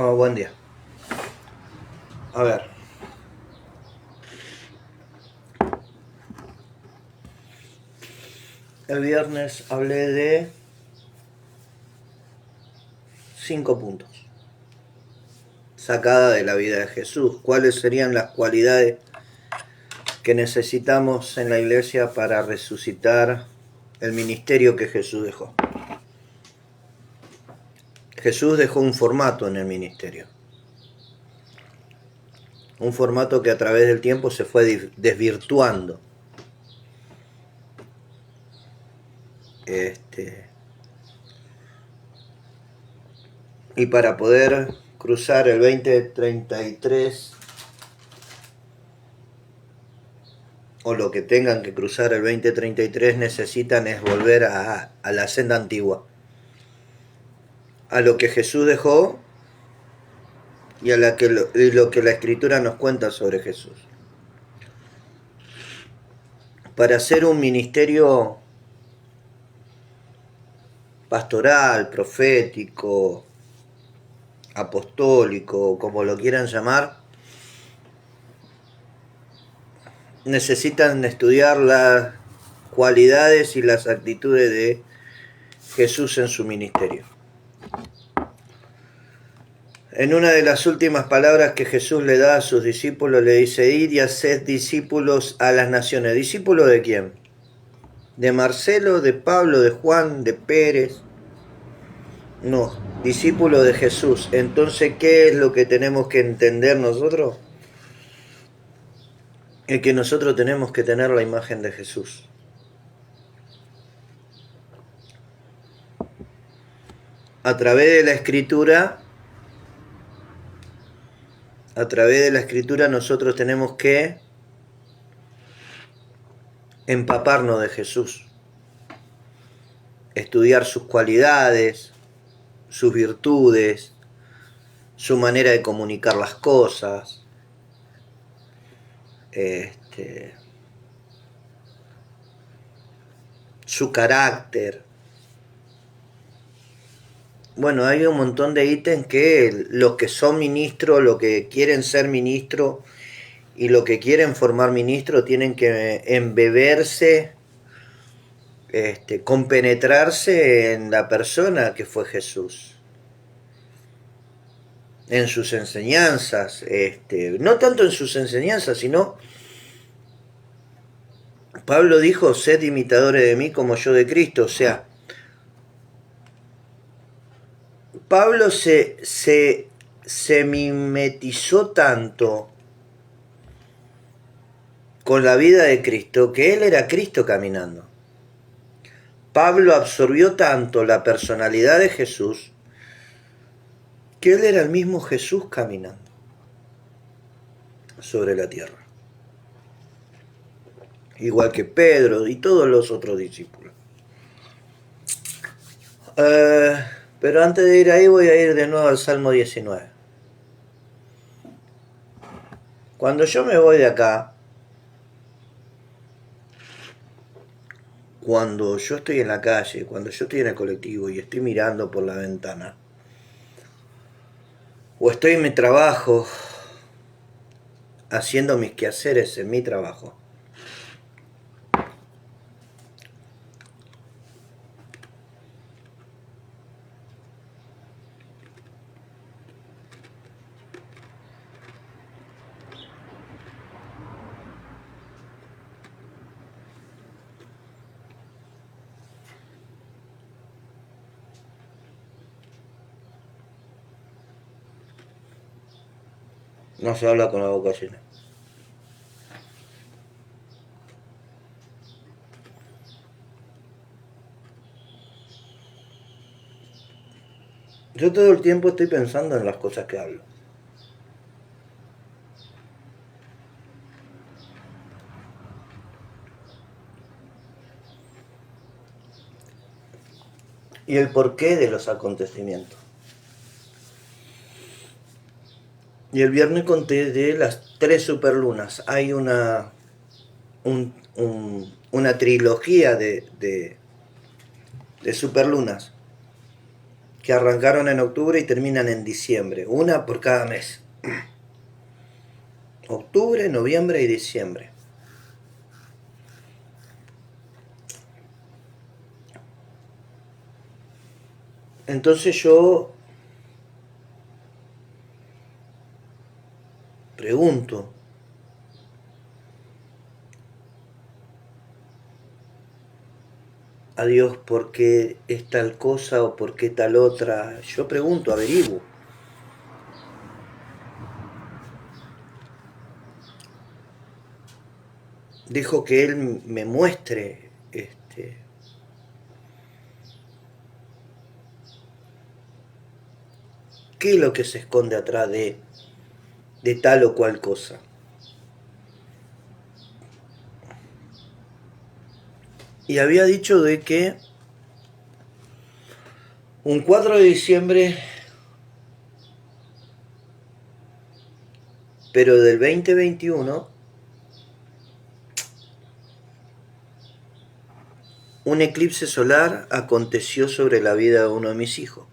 Oh, buen día. A ver. El viernes hablé de 5 puntos. Sacada de la vida de Jesús. ¿Cuáles serían las cualidades que necesitamos en la iglesia para resucitar el ministerio que Jesús dejó? Jesús dejó un formato en el ministerio. Un formato que a través del tiempo se fue desvirtuando. Y para poder cruzar el 2033, o lo que tengan que cruzar el 2033, necesitan es volver a la senda antigua, a lo que Jesús dejó y a lo que la Escritura nos cuenta sobre Jesús. Para hacer un ministerio pastoral, profético, apostólico, como lo quieran llamar, necesitan estudiar las cualidades y las actitudes de Jesús en su ministerio. En una de las últimas palabras que Jesús le da a sus discípulos, le dice: id y haced discípulos a las naciones. ¿Discípulo de quién? ¿De Marcelo, de Pablo, de Juan, de Pérez? No, discípulo de Jesús. Entonces, ¿qué es lo que tenemos que entender nosotros? Es que nosotros tenemos que tener la imagen de Jesús. A través de la Escritura nosotros tenemos que empaparnos de Jesús, estudiar sus cualidades, sus virtudes, su manera de comunicar las cosas, su carácter. Bueno, hay un montón de ítems que los que son ministros, los que quieren ser ministros y los que quieren formar ministros tienen que embeberse, compenetrarse en la persona que fue Jesús, en sus enseñanzas, no tanto en sus enseñanzas, sino Pablo dijo: sed imitadores de mí como yo de Cristo. O sea, Pablo se mimetizó tanto con la vida de Cristo que él era Cristo caminando. Pablo absorbió tanto la personalidad de Jesús que él era el mismo Jesús caminando sobre la tierra. Igual que Pedro y todos los otros discípulos. Pero antes de ir ahí voy a ir de nuevo al Salmo 19. Cuando yo me voy de acá, cuando yo estoy en la calle, cuando yo estoy en el colectivo y estoy mirando por la ventana, o estoy en mi trabajo, haciendo mis quehaceres en mi trabajo, no se habla con la boca llena. Yo todo el tiempo estoy pensando en las cosas que hablo. Y el porqué de los acontecimientos. Y el viernes conté de las 3 superlunas. Hay una trilogía de superlunas que arrancaron en octubre y terminan en diciembre, una por cada mes. Octubre, noviembre y diciembre. Entonces yo pregunto, a Dios por qué es tal cosa o por qué tal otra. Yo pregunto, averiguo. Dejo que Él me muestre qué es lo que se esconde atrás de tal o cual cosa. Y había dicho de que un 4 de diciembre, pero del 2021, un eclipse solar aconteció sobre la vida de uno de mis hijos.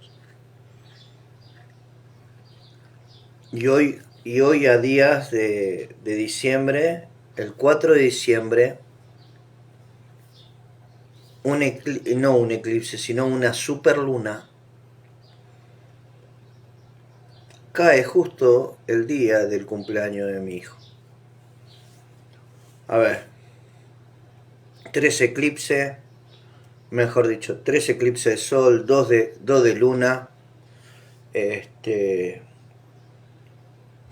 Y hoy a días de diciembre, el 4 de diciembre, no un eclipse, sino una superluna, cae justo el día del cumpleaños de mi hijo. A ver, tres eclipses, mejor dicho, tres eclipses de sol, dos de luna,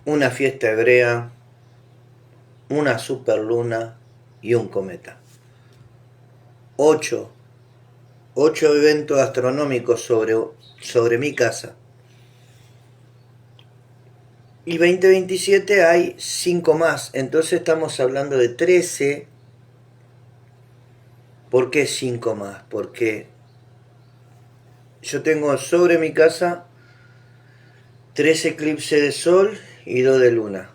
una fiesta hebrea, una superluna y un cometa. Ocho eventos astronómicos sobre mi casa. Y 2027 hay 5 más, entonces estamos hablando de 13. ¿Por qué 5 más? Porque yo tengo sobre mi casa 3 eclipses de sol y 2 de luna,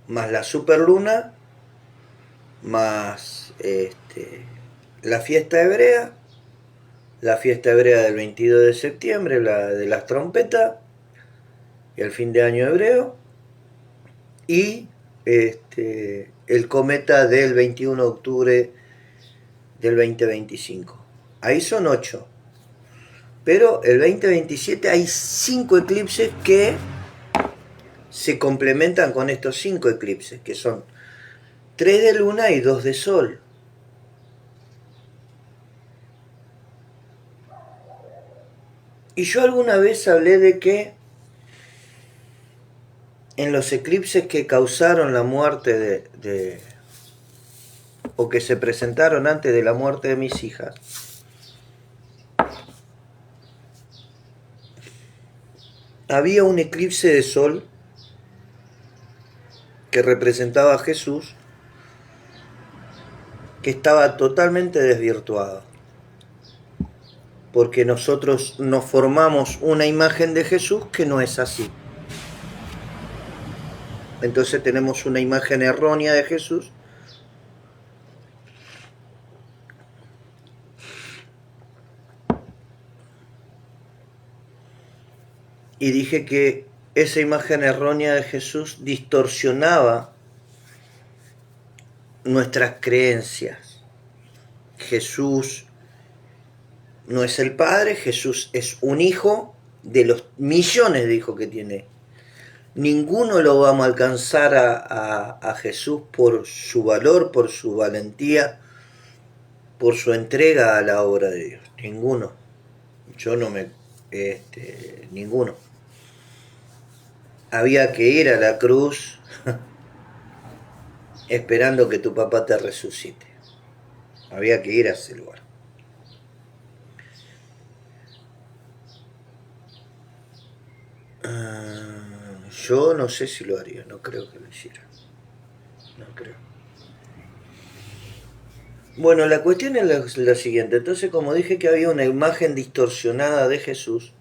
más la superluna, más la fiesta hebrea del 22 de septiembre, la de las trompetas, y el fin de año hebreo, y el cometa del 21 de octubre del 2025. Ahí son 8. Pero el 2027 hay 5 eclipses que se complementan con estos 5 eclipses, que son 3 de luna y 2 de sol. Y yo alguna vez hablé de que en los eclipses que causaron la muerte o que se presentaron antes de la muerte de mis hijas, había un eclipse de sol que representaba a Jesús, que estaba totalmente desvirtuado, porque nosotros nos formamos una imagen de Jesús que no es así. Entonces tenemos una imagen errónea de Jesús. Y dije que esa imagen errónea de Jesús distorsionaba nuestras creencias. Jesús no es el Padre, Jesús es un hijo de los millones de hijos que tiene. Ninguno lo vamos a alcanzar a Jesús por su valor, por su valentía, por su entrega a la obra de Dios. Ninguno. Yo no me... ninguno. Había que ir a la cruz esperando que tu papá te resucite. Había que ir a ese lugar. Yo no sé si lo haría, no creo que lo hiciera. No creo. Bueno, la cuestión es la siguiente. Entonces, como dije que había una imagen distorsionada de Jesús,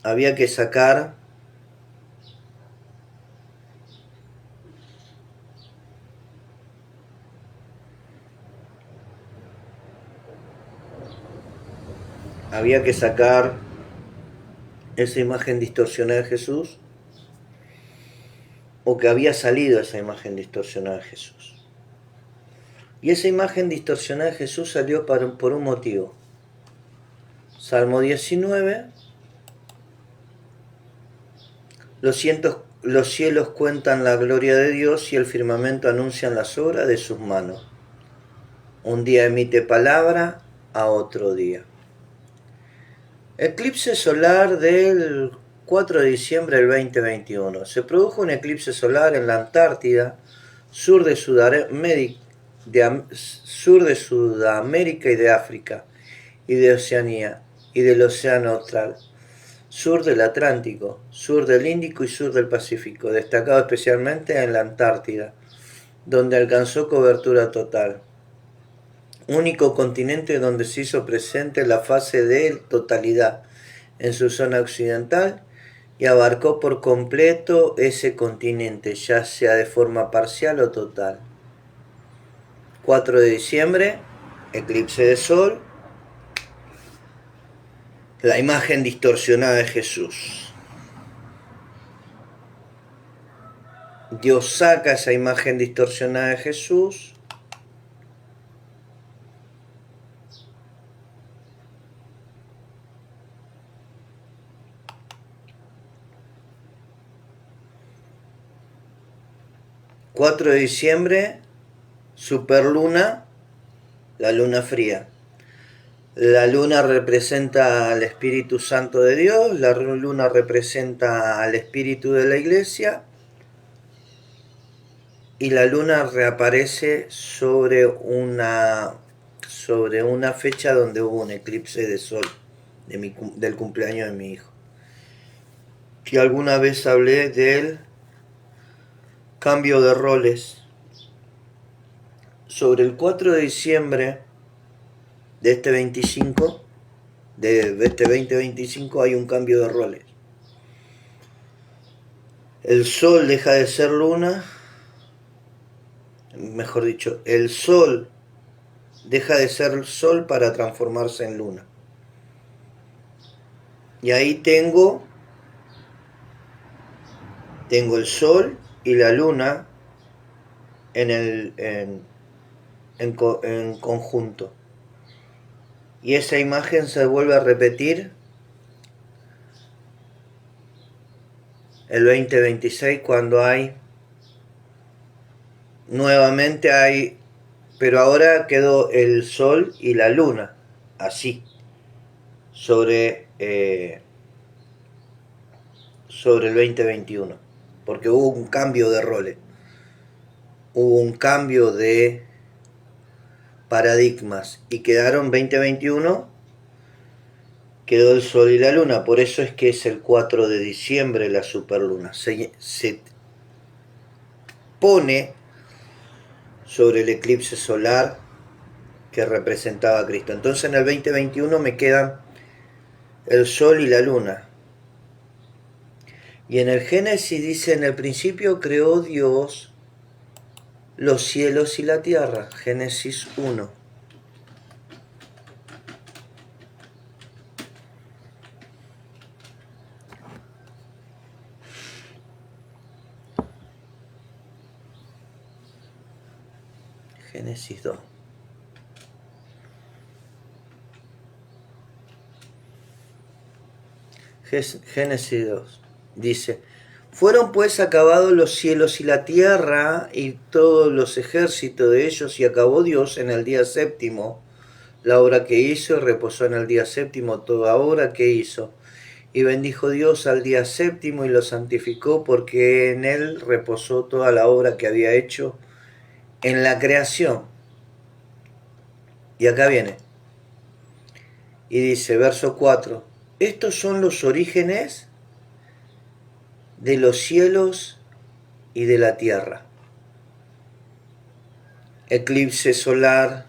había que sacar había que sacar esa imagen distorsionada de Jesús, o que había salido esa imagen distorsionada de Jesús. Y esa imagen distorsionada de Jesús salió por un motivo. Salmo 19, los cielos cuentan la gloria de Dios y el firmamento anuncian las obras de sus manos. Un día emite palabra a otro día. Eclipse solar del 4 de diciembre del 2021. Se produjo un eclipse solar en la Antártida, sur de Sudamérica y de África, y de Oceanía, y del Océano Austral, sur del Atlántico, sur del Índico y sur del Pacífico, destacado especialmente en la Antártida, donde alcanzó cobertura total. Único continente donde se hizo presente la fase de totalidad en su zona occidental y abarcó por completo ese continente, ya sea de forma parcial o total. 4 de diciembre, eclipse de sol, la imagen distorsionada de Jesús. Dios saca esa imagen distorsionada de Jesús ...4 de diciembre... superluna, la luna fría. La luna representa al Espíritu Santo de Dios, la luna representa al Espíritu de la Iglesia, y la luna reaparece sobre una fecha donde hubo un eclipse de sol del cumpleaños de mi hijo. Que alguna vez hablé del cambio de roles. Sobre el 4 de diciembre de este 2025 hay un cambio de roles. El sol deja de ser luna, mejor dicho, el sol deja de ser sol para transformarse en luna. Y ahí tengo el sol y la luna en conjunto. Y esa imagen se vuelve a repetir el 2026 cuando nuevamente hay, pero ahora quedó el sol y la luna así sobre el 2021, porque hubo un cambio de roles, hubo un cambio de paradigmas y quedaron 2021, quedó el sol y la luna. Por eso es que es el 4 de diciembre la superluna. Se pone sobre el eclipse solar que representaba a Cristo. Entonces en el 2021 me quedan el sol y la luna. Y en el Génesis dice: en el principio creó Dios los cielos y la tierra. Génesis 1. Génesis 2. Génesis 2. Dice: fueron pues acabados los cielos y la tierra y todos los ejércitos de ellos, y acabó Dios en el día séptimo la obra que hizo, y reposó en el día séptimo toda obra que hizo. Y bendijo Dios al día séptimo y lo santificó, porque en él reposó toda la obra que había hecho en la creación. Y acá viene. Y dice, verso 4, estos son los orígenes de los cielos y de la tierra. Eclipse solar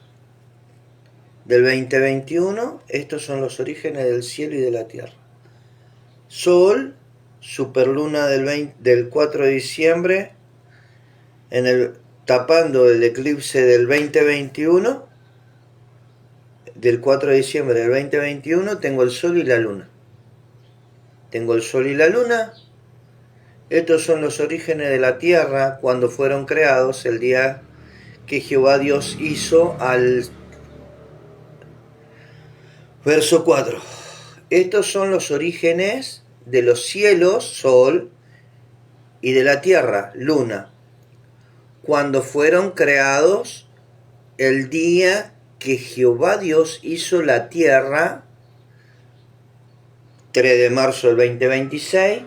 del 2021, estos son los orígenes del cielo y de la tierra. Sol, superluna del 4 de diciembre, tapando el eclipse del 2021, del 4 de diciembre del 2021 tengo el Sol y la Luna. Tengo el Sol y la Luna. Estos son los orígenes de la Tierra cuando fueron creados el día que Jehová Dios hizo al verso 4. Estos son los orígenes de los cielos, Sol, y de la Tierra, Luna, cuando fueron creados el día que Jehová Dios hizo la Tierra, 3 de marzo del 2026,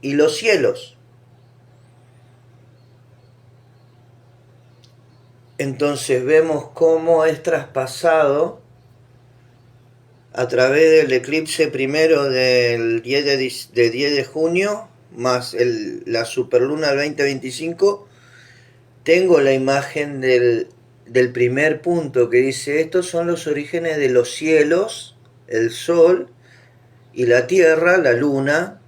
y los cielos. Entonces vemos cómo es traspasado a través del eclipse primero del 10 de junio, más la superluna del 2025, tengo la imagen del primer punto que dice, estos son los orígenes de los cielos, el Sol, y la Tierra, la Luna,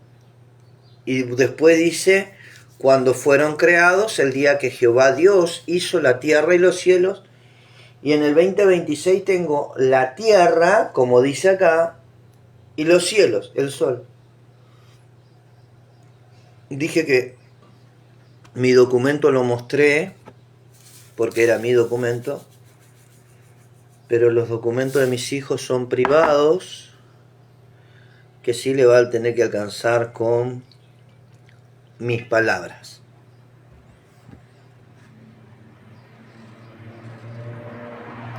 y después dice, cuando fueron creados, el día que Jehová Dios hizo la Tierra y los cielos, y en el 2026 tengo la Tierra, como dice acá, y los cielos, el Sol. Dije que mi documento lo mostré, porque era mi documento, pero los documentos de mis hijos son privados, que sí le va a tener que alcanzar con mis palabras.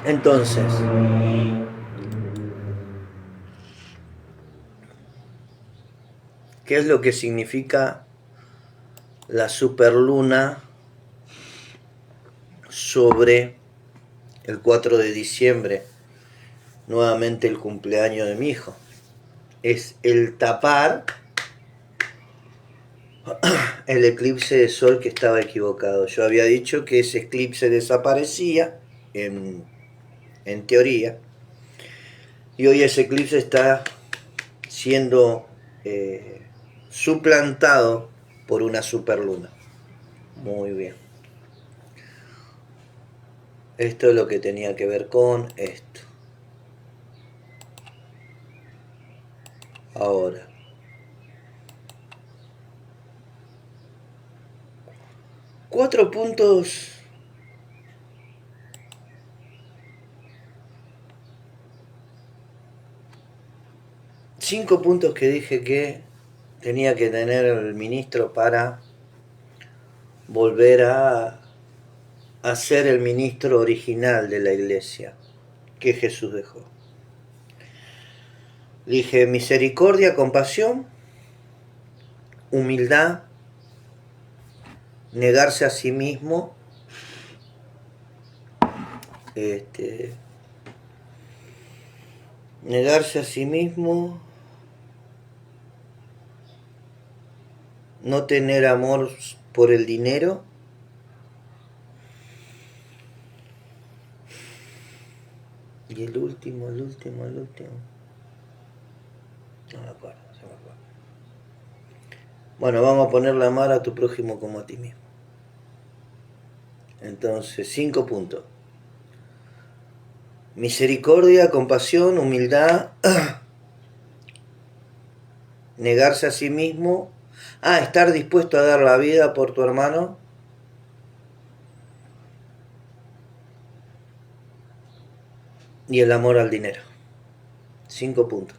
Entonces, ¿qué es lo que significa la superluna sobre el 4 de diciembre? Nuevamente el cumpleaños de mi hijo. Es el tapar el eclipse de sol que estaba equivocado. Yo había dicho que ese eclipse desaparecía en teoría, y hoy ese eclipse está siendo suplantado por una superluna. Muy bien. Esto es lo que tenía que ver con esto. Ahora, cuatro puntos cinco puntos que dije que tenía que tener el ministro para volver a ser el ministro original de la iglesia que Jesús dejó. Dije misericordia, compasión, humildad, negarse a sí mismo, negarse a sí mismo, no tener amor por el dinero, y el último. No me acuerdo, se me acuerdo. Bueno, vamos a ponerle amar a tu prójimo como a ti mismo. Entonces, 5 puntos. Misericordia, compasión, humildad, negarse a sí mismo, estar dispuesto a dar la vida por tu hermano, y el amor al dinero. 5 puntos.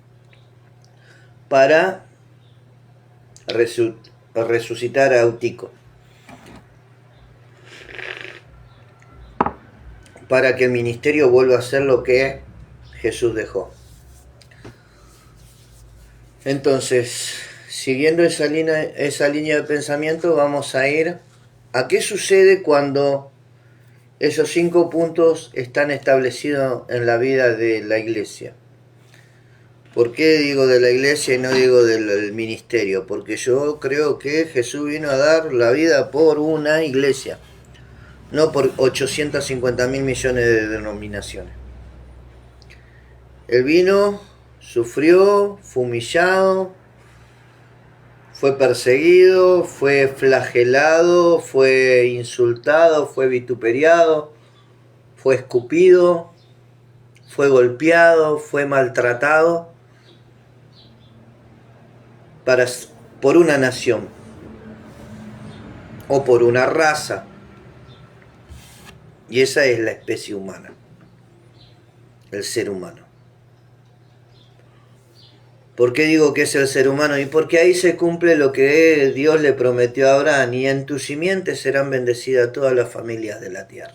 Para resucitar a Eutico. Para que el ministerio vuelva a ser lo que Jesús dejó. Entonces, siguiendo esa línea de pensamiento, vamos a ir a qué sucede cuando esos 5 puntos están establecidos en la vida de la iglesia. ¿Por qué digo de la iglesia y no digo del ministerio? Porque yo creo que Jesús vino a dar la vida por una iglesia, no por 850.000 millones de denominaciones. Él vino, sufrió, fue humillado, fue perseguido, fue flagelado, fue insultado, fue vituperiado, fue escupido, fue golpeado, fue maltratado por una nación o por una raza. Y esa es la especie humana, el ser humano. ¿Por qué digo que es el ser humano? Y porque ahí se cumple lo que Dios le prometió a Abraham: y en tu simiente serán bendecidas todas las familias de la tierra.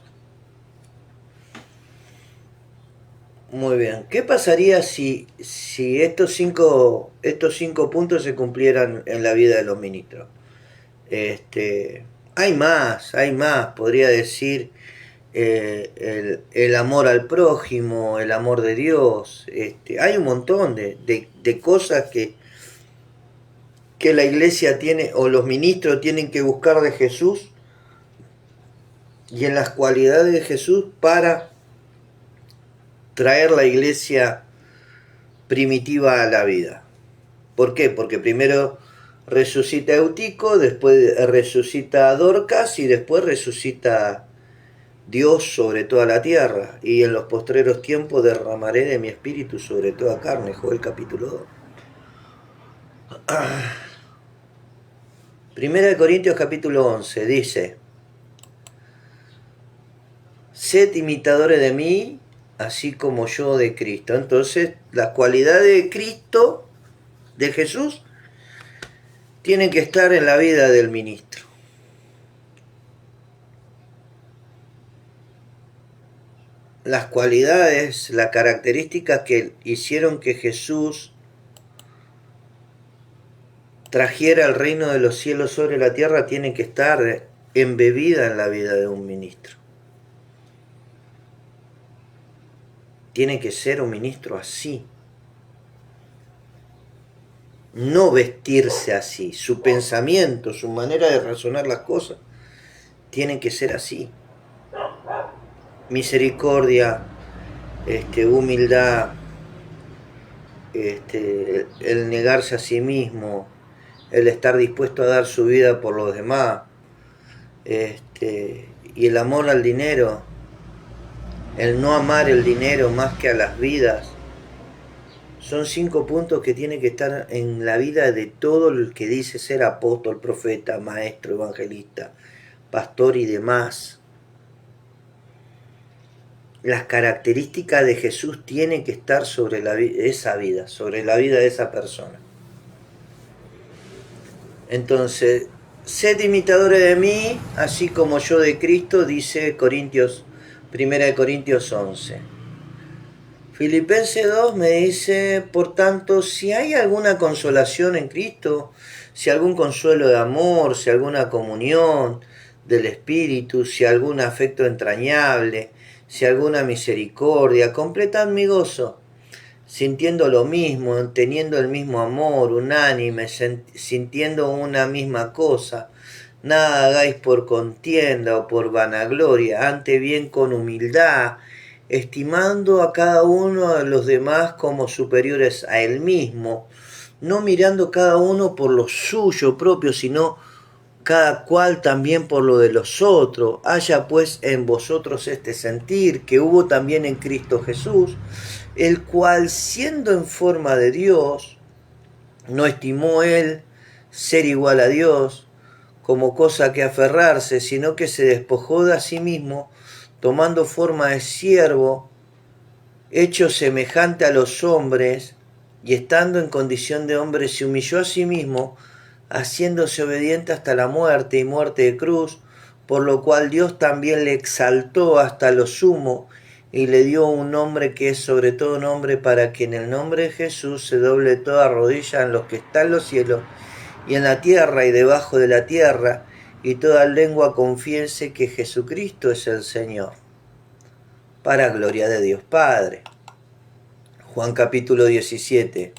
Muy bien. ¿Qué pasaría si estos cinco puntos se cumplieran en la vida de los ministros? Hay más, podría decir el amor al prójimo, el amor de Dios. Hay un montón de cosas que la iglesia tiene, o los ministros tienen que buscar de Jesús y en las cualidades de Jesús para traer la iglesia primitiva a la vida. ¿Por qué? Porque primero resucita a Eutico, después resucita a Dorcas y después resucita Dios sobre toda la tierra. Y en los postreros tiempos derramaré de mi espíritu sobre toda carne. Joel capítulo 2. Primera de Corintios capítulo 11 dice: sed imitadores de mí, así como yo de Cristo. Entonces, las cualidades de Cristo, de Jesús, tienen que estar en la vida del ministro. Las cualidades, las características que hicieron que Jesús trajera el reino de los cielos sobre la tierra tienen que estar embebidas en la vida de un ministro. Tiene que ser un ministro así. No vestirse así. Su pensamiento, su manera de razonar las cosas, tienen que ser así. Misericordia, humildad, el negarse a sí mismo, el estar dispuesto a dar su vida por los demás, y el amor al dinero, el no amar el dinero más que a las vidas. Son 5 puntos que tienen que estar en la vida de todo el que dice ser apóstol, profeta, maestro, evangelista, pastor y demás. Las características de Jesús tienen que estar sobre esa vida, sobre la vida de esa persona. Entonces, sed imitadores de mí, así como yo de Cristo, dice Primera de Corintios 11. Filipenses 2 me dice: por tanto, si hay alguna consolación en Cristo, si algún consuelo de amor, si alguna comunión del Espíritu, si algún afecto entrañable, si alguna misericordia, completad mi gozo, sintiendo lo mismo, teniendo el mismo amor, unánime, sintiendo una misma cosa. Nada hagáis por contienda o por vanagloria, antes bien con humildad, estimando a cada uno de los demás como superiores a él mismo, no mirando cada uno por lo suyo propio, sino cada cual también por lo de los otros. Haya pues en vosotros este sentir que hubo también en Cristo Jesús, el cual, siendo en forma de Dios, no estimó él ser igual a Dios como cosa que aferrarse, sino que se despojó de a sí mismo, tomando forma de siervo, hecho semejante a los hombres, y estando en condición de hombre se humilló a sí mismo, haciéndose obediente hasta la muerte y muerte de cruz, por lo cual Dios también le exaltó hasta lo sumo y le dio un nombre que es sobre todo nombre, para que en el nombre de Jesús se doble toda rodilla en los que están en los cielos y en la tierra y debajo de la tierra, y toda lengua confiese que Jesucristo es el Señor, para gloria de Dios Padre. Juan capítulo 17.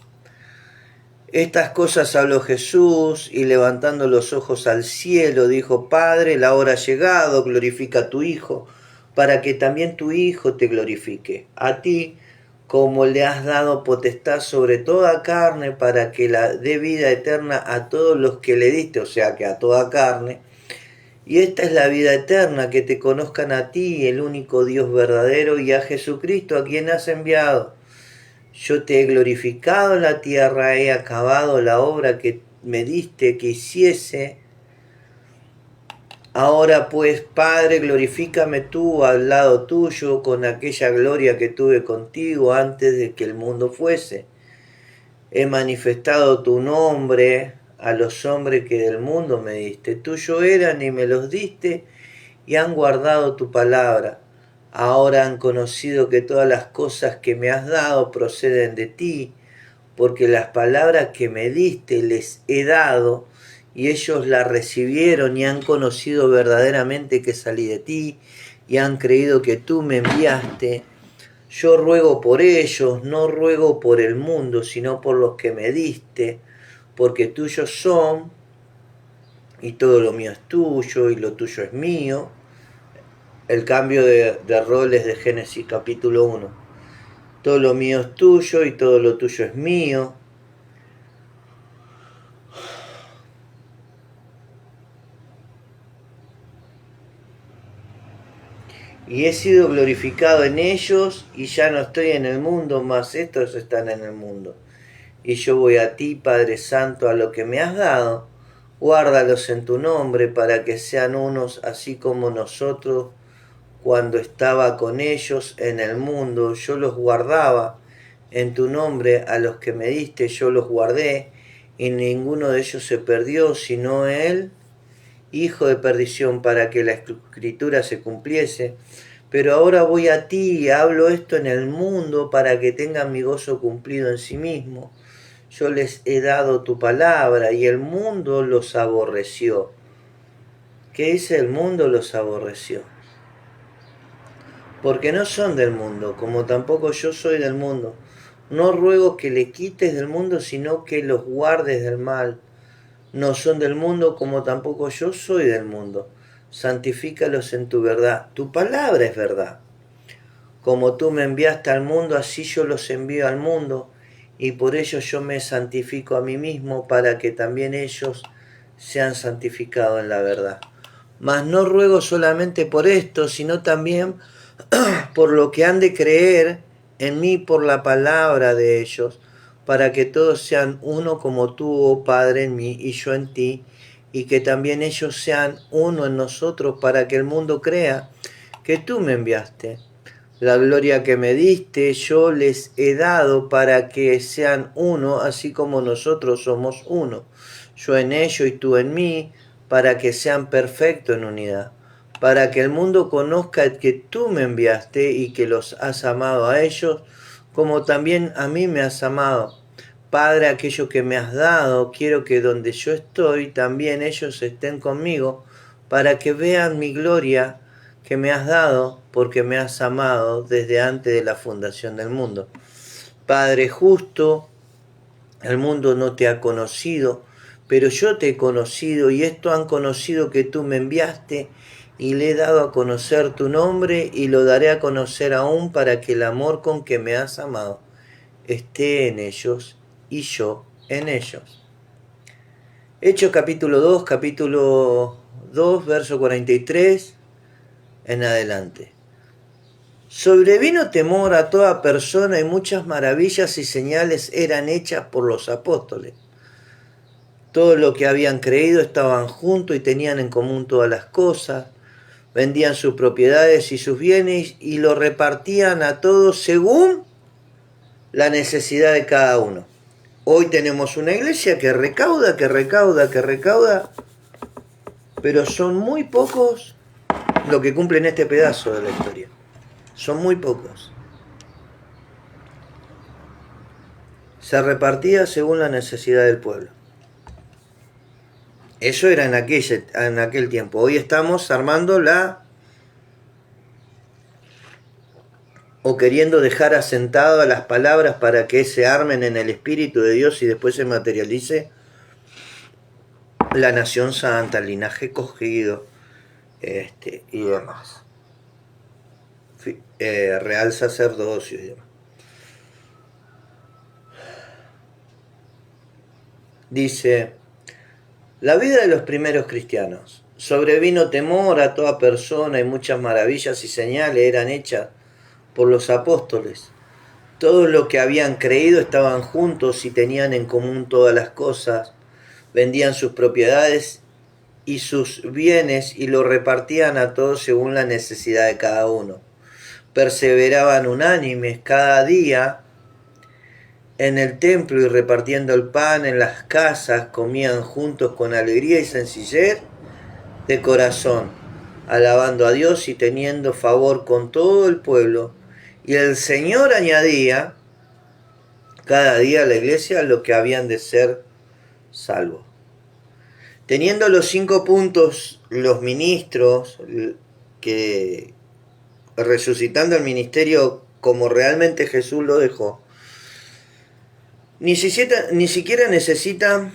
Estas cosas habló Jesús, y levantando los ojos al cielo, dijo: Padre, la hora ha llegado, glorifica a tu Hijo, para que también tu Hijo te glorifique. A ti, como le has dado potestad sobre toda carne, para que la dé vida eterna a todos los que le diste, o sea que a toda carne, Y esta es la vida eterna, que te conozcan a ti, el único Dios verdadero, y a Jesucristo, a quien has enviado. Yo te he glorificado en la tierra, he acabado la obra que me diste que hiciese. Ahora pues, Padre, glorifícame tú al lado tuyo con aquella gloria que tuve contigo antes de que el mundo fuese. He manifestado tu nombre a los hombres que del mundo me diste. Tuyo eran y me los diste y han guardado tu palabra. Ahora han conocido que todas las cosas que me has dado proceden de ti, porque las palabras que me diste les he dado, y ellos las recibieron y han conocido verdaderamente que salí de ti, y han creído que tú me enviaste. Yo ruego por ellos, no ruego por el mundo, sino por los que me diste, porque tuyos son, y todo lo mío es tuyo, y lo tuyo es mío. El cambio de roles de Génesis capítulo 1. Todo lo mío es tuyo y todo lo tuyo es mío. Y he sido glorificado en ellos, y ya no estoy en el mundo, mas estos están en el mundo. Y yo voy a ti, Padre Santo, a lo que me has dado, guárdalos en tu nombre, para que sean unos, así como nosotros, cuando estaba con ellos en el mundo, yo los guardaba en tu nombre, a los que me diste yo los guardé, y ninguno de ellos se perdió, sino él, hijo de perdición, para que la escritura se cumpliese. Pero ahora voy a ti y hablo esto en el mundo para que tengan mi gozo cumplido en sí mismo. Yo les he dado tu palabra y el mundo los aborreció. ¿Qué dice? El mundo los aborreció. Porque no son del mundo, como tampoco yo soy del mundo. No ruego que le quites del mundo, sino que los guardes del mal. No son del mundo, como tampoco yo soy del mundo. Santifícalos en tu verdad. Tu palabra es verdad. Como tú me enviaste al mundo, así yo los envío al mundo, y por ello yo me santifico a mí mismo, para que también ellos sean santificados en la verdad. Mas no ruego solamente por esto, sino también por lo que han de creer en mí por la palabra de ellos, para que todos sean uno como tú, oh Padre, en mí y yo en ti, y que también ellos sean uno en nosotros, para que el mundo crea que tú me enviaste. La gloria que me diste yo les he dado, para que sean uno, así como nosotros somos uno. Yo en ellos y tú en mí, para que sean perfectos en unidad. Para que el mundo conozca que tú me enviaste y que los has amado a ellos, como también a mí me has amado. Padre, aquello que me has dado, quiero que donde yo estoy, también ellos estén conmigo, para que vean mi gloria que me has dado, porque me has amado desde antes de la fundación del mundo. Padre justo, el mundo no te ha conocido, pero yo te he conocido, y esto han conocido que tú me enviaste, y le he dado a conocer tu nombre, y lo daré a conocer aún, para que el amor con que me has amado esté en ellos, y yo en ellos. Hechos capítulo 2, verso 43 en adelante. Sobrevino temor a toda persona, y muchas maravillas y señales eran hechas por los apóstoles. Todos los que habían creído estaban juntos y tenían en común todas las cosas. Vendían sus propiedades y sus bienes y lo repartían a todos según la necesidad de cada uno. Hoy tenemos una iglesia que recauda, pero son muy pocos los que cumplen este pedazo de la historia. Son muy pocos. Se repartía según la necesidad del pueblo. Eso era en aquel tiempo. Hoy estamos armando o queriendo dejar asentadas las palabras para que se armen en el Espíritu de Dios y después se materialice la nación santa, el linaje escogido, y demás. Real sacerdocio y demás. Dice, la vida de los primeros cristianos. sobrevino temor a toda persona y muchas maravillas y señales eran hechas por los apóstoles. Todos los que habían creído estaban juntos y tenían en común todas las cosas, vendían sus propiedades y sus bienes y lo repartían a todos según la necesidad de cada uno. Perseveraban unánimes cada día en el templo y repartiendo el pan en las casas, comían juntos con alegría y sencillez de corazón, alabando a Dios y teniendo favor con todo el pueblo. Y el Señor añadía cada día a la iglesia lo que habían de ser salvos. Teniendo los 5 puntos, los ministros, que resucitando el ministerio como realmente Jesús lo dejó, ni siquiera necesitan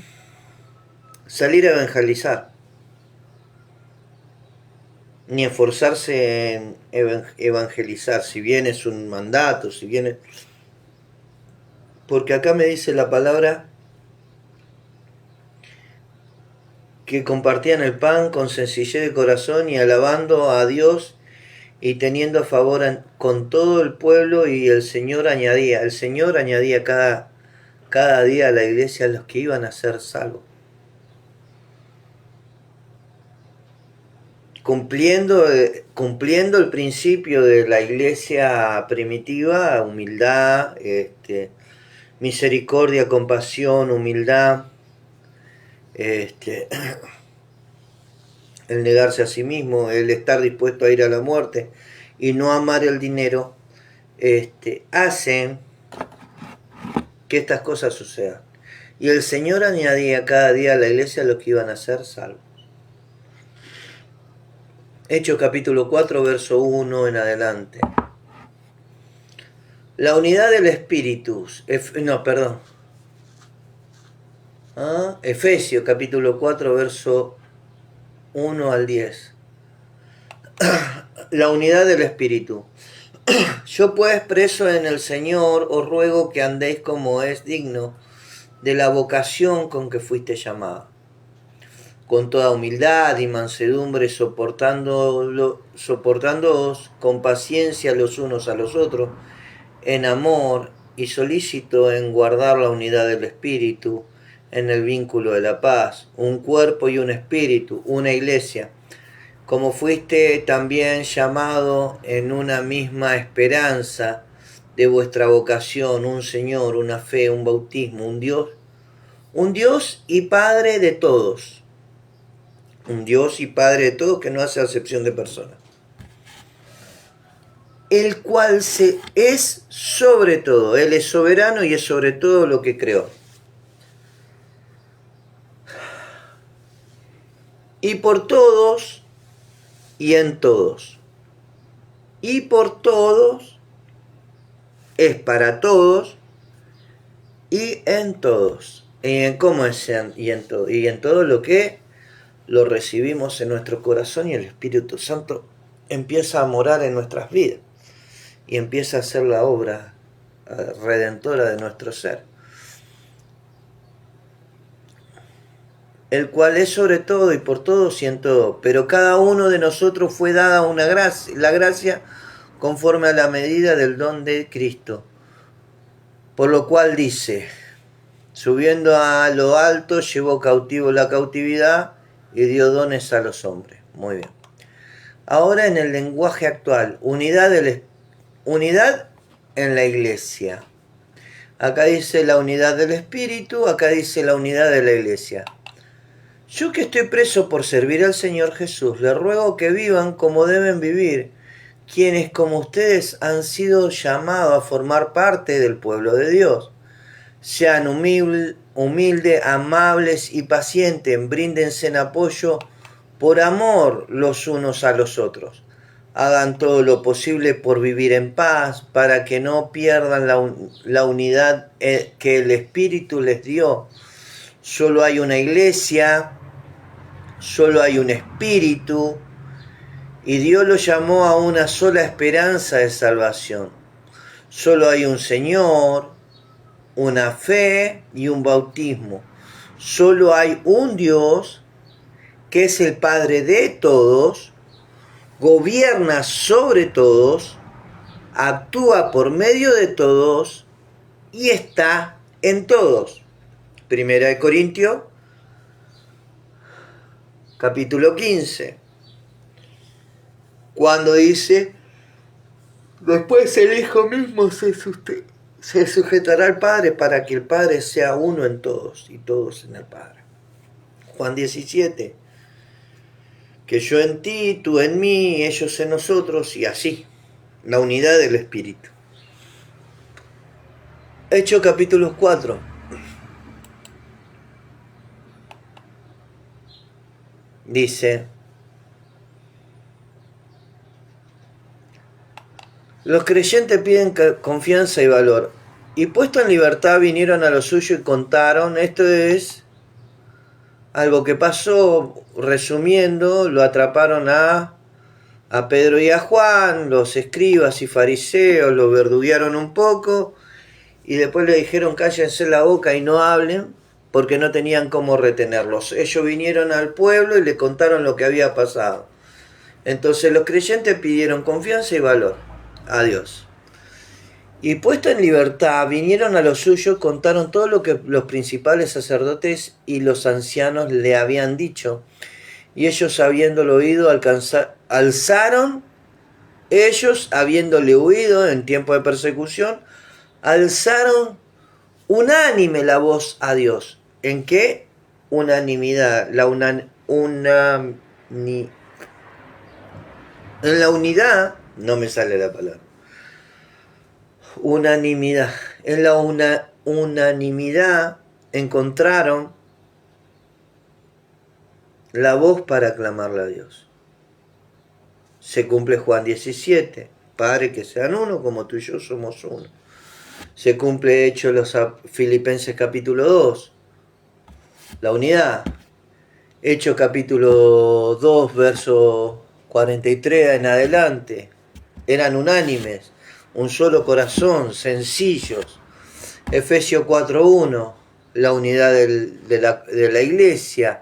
salir a evangelizar, ni esforzarse en evangelizar, si bien es un mandato, si bien es... Porque acá me dice la palabra que compartían el pan con sencillez de corazón y alabando a Dios y teniendo favor con todo el pueblo, y el Señor añadía cada día a la iglesia a los que iban a ser salvos. Cumpliendo el principio de la iglesia primitiva, humildad, misericordia, compasión, humildad, el negarse a sí mismo, el estar dispuesto a ir a la muerte y no amar el dinero, hacen que estas cosas sucedan. Y el Señor añadía cada día a la iglesia a los que iban a ser salvos. Hechos capítulo 4, verso 1 en adelante. La unidad del Espíritu. Efesios capítulo 4, verso 1 al 10. La unidad del Espíritu. Yo pues, preso en el Señor, os ruego que andéis como es digno de la vocación con que fuiste llamado, con toda humildad y mansedumbre, soportándoos con paciencia los unos a los otros, en amor y solícito en guardar la unidad del Espíritu, en el vínculo de la paz, un cuerpo y un espíritu, una iglesia, como fuiste también llamado en una misma esperanza de vuestra vocación, un Señor, una fe, un bautismo, un Dios y Padre de todos. Un Dios y Padre de todos que no hace acepción de personas. El cual es sobre todo. Él es soberano y es sobre todo lo que creó. Y por todos y en todos. Y por todos es para todos y en todos. ¿Cómo es y en todo? Y en todo lo que lo recibimos en nuestro corazón y el Espíritu Santo empieza a morar en nuestras vidas y empieza a hacer la obra redentora de nuestro ser, el cual es sobre todo y por todos y en todo, pero cada uno de nosotros fue dada la gracia conforme a la medida del don de Cristo, por lo cual dice, subiendo a lo alto llevó cautivo la cautividad y dio dones a los hombres. Muy bien. Ahora en el lenguaje actual, unidad en la iglesia. Acá dice la unidad del Espíritu, acá dice la unidad de la iglesia. Yo que estoy preso por servir al Señor Jesús, le ruego que vivan como deben vivir, quienes como ustedes han sido llamados a formar parte del pueblo de Dios. Sean humildes, amables y pacientes, bríndense en apoyo por amor los unos a los otros. Hagan todo lo posible por vivir en paz, para que no pierdan la unidad que el Espíritu les dio. Solo hay una iglesia, solo hay un Espíritu, y Dios lo llamó a una sola esperanza de salvación. Solo hay un Señor, una fe y un bautismo. Solo hay un Dios que es el Padre de todos, gobierna sobre todos, actúa por medio de todos y está en todos. Primera de Corintios, capítulo 15, cuando dice: después el Hijo mismo se sujetará al Padre para que el Padre sea uno en todos y todos en el Padre. Juan 17, que yo en ti, tú en mí, ellos en nosotros, y así, la unidad del Espíritu. Hechos capítulo 4. Dice: los creyentes piden confianza y valor, y puesto en libertad vinieron a lo suyo y contaron. Esto es algo que pasó. Resumiendo, lo atraparon a Pedro y a Juan, los escribas y fariseos, los verduguearon un poco, y después le dijeron: cállense la boca y no hablen, porque no tenían cómo retenerlos. Ellos vinieron al pueblo y le contaron lo que había pasado. Entonces los creyentes pidieron confianza y valor a Dios. Y puesto en libertad, vinieron a lo suyo, contaron todo lo que los principales sacerdotes y los ancianos le habían dicho. Y ellos, habiéndolo oído, alzaron, ellos, habiéndole huido en tiempo de persecución, alzaron unánime la voz a Dios. ¿En qué? Unanimidad. En la unidad, no me sale la palabra. Unanimidad. En la unanimidad encontraron la voz para clamarle a Dios. Se cumple Juan 17. Padre, que sean uno como tú y yo somos uno. Se cumple Hechos los Filipenses capítulo 2. La unidad. Hechos capítulo 2, verso 43 en adelante. Eran unánimes, un solo corazón, sencillos. Efesios 4.1, la unidad de la iglesia.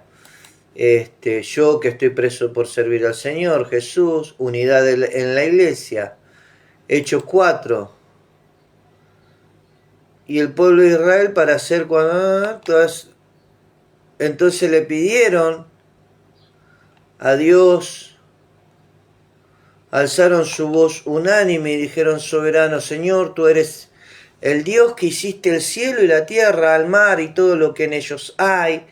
Yo que estoy preso por servir al Señor, Jesús, unidad en la iglesia. Hechos 4. Y el pueblo de Israel para hacer todas. Entonces le pidieron a Dios, alzaron su voz unánime y dijeron: soberano Señor, tú eres el Dios que hiciste el cielo y la tierra, al mar y todo lo que en ellos hay,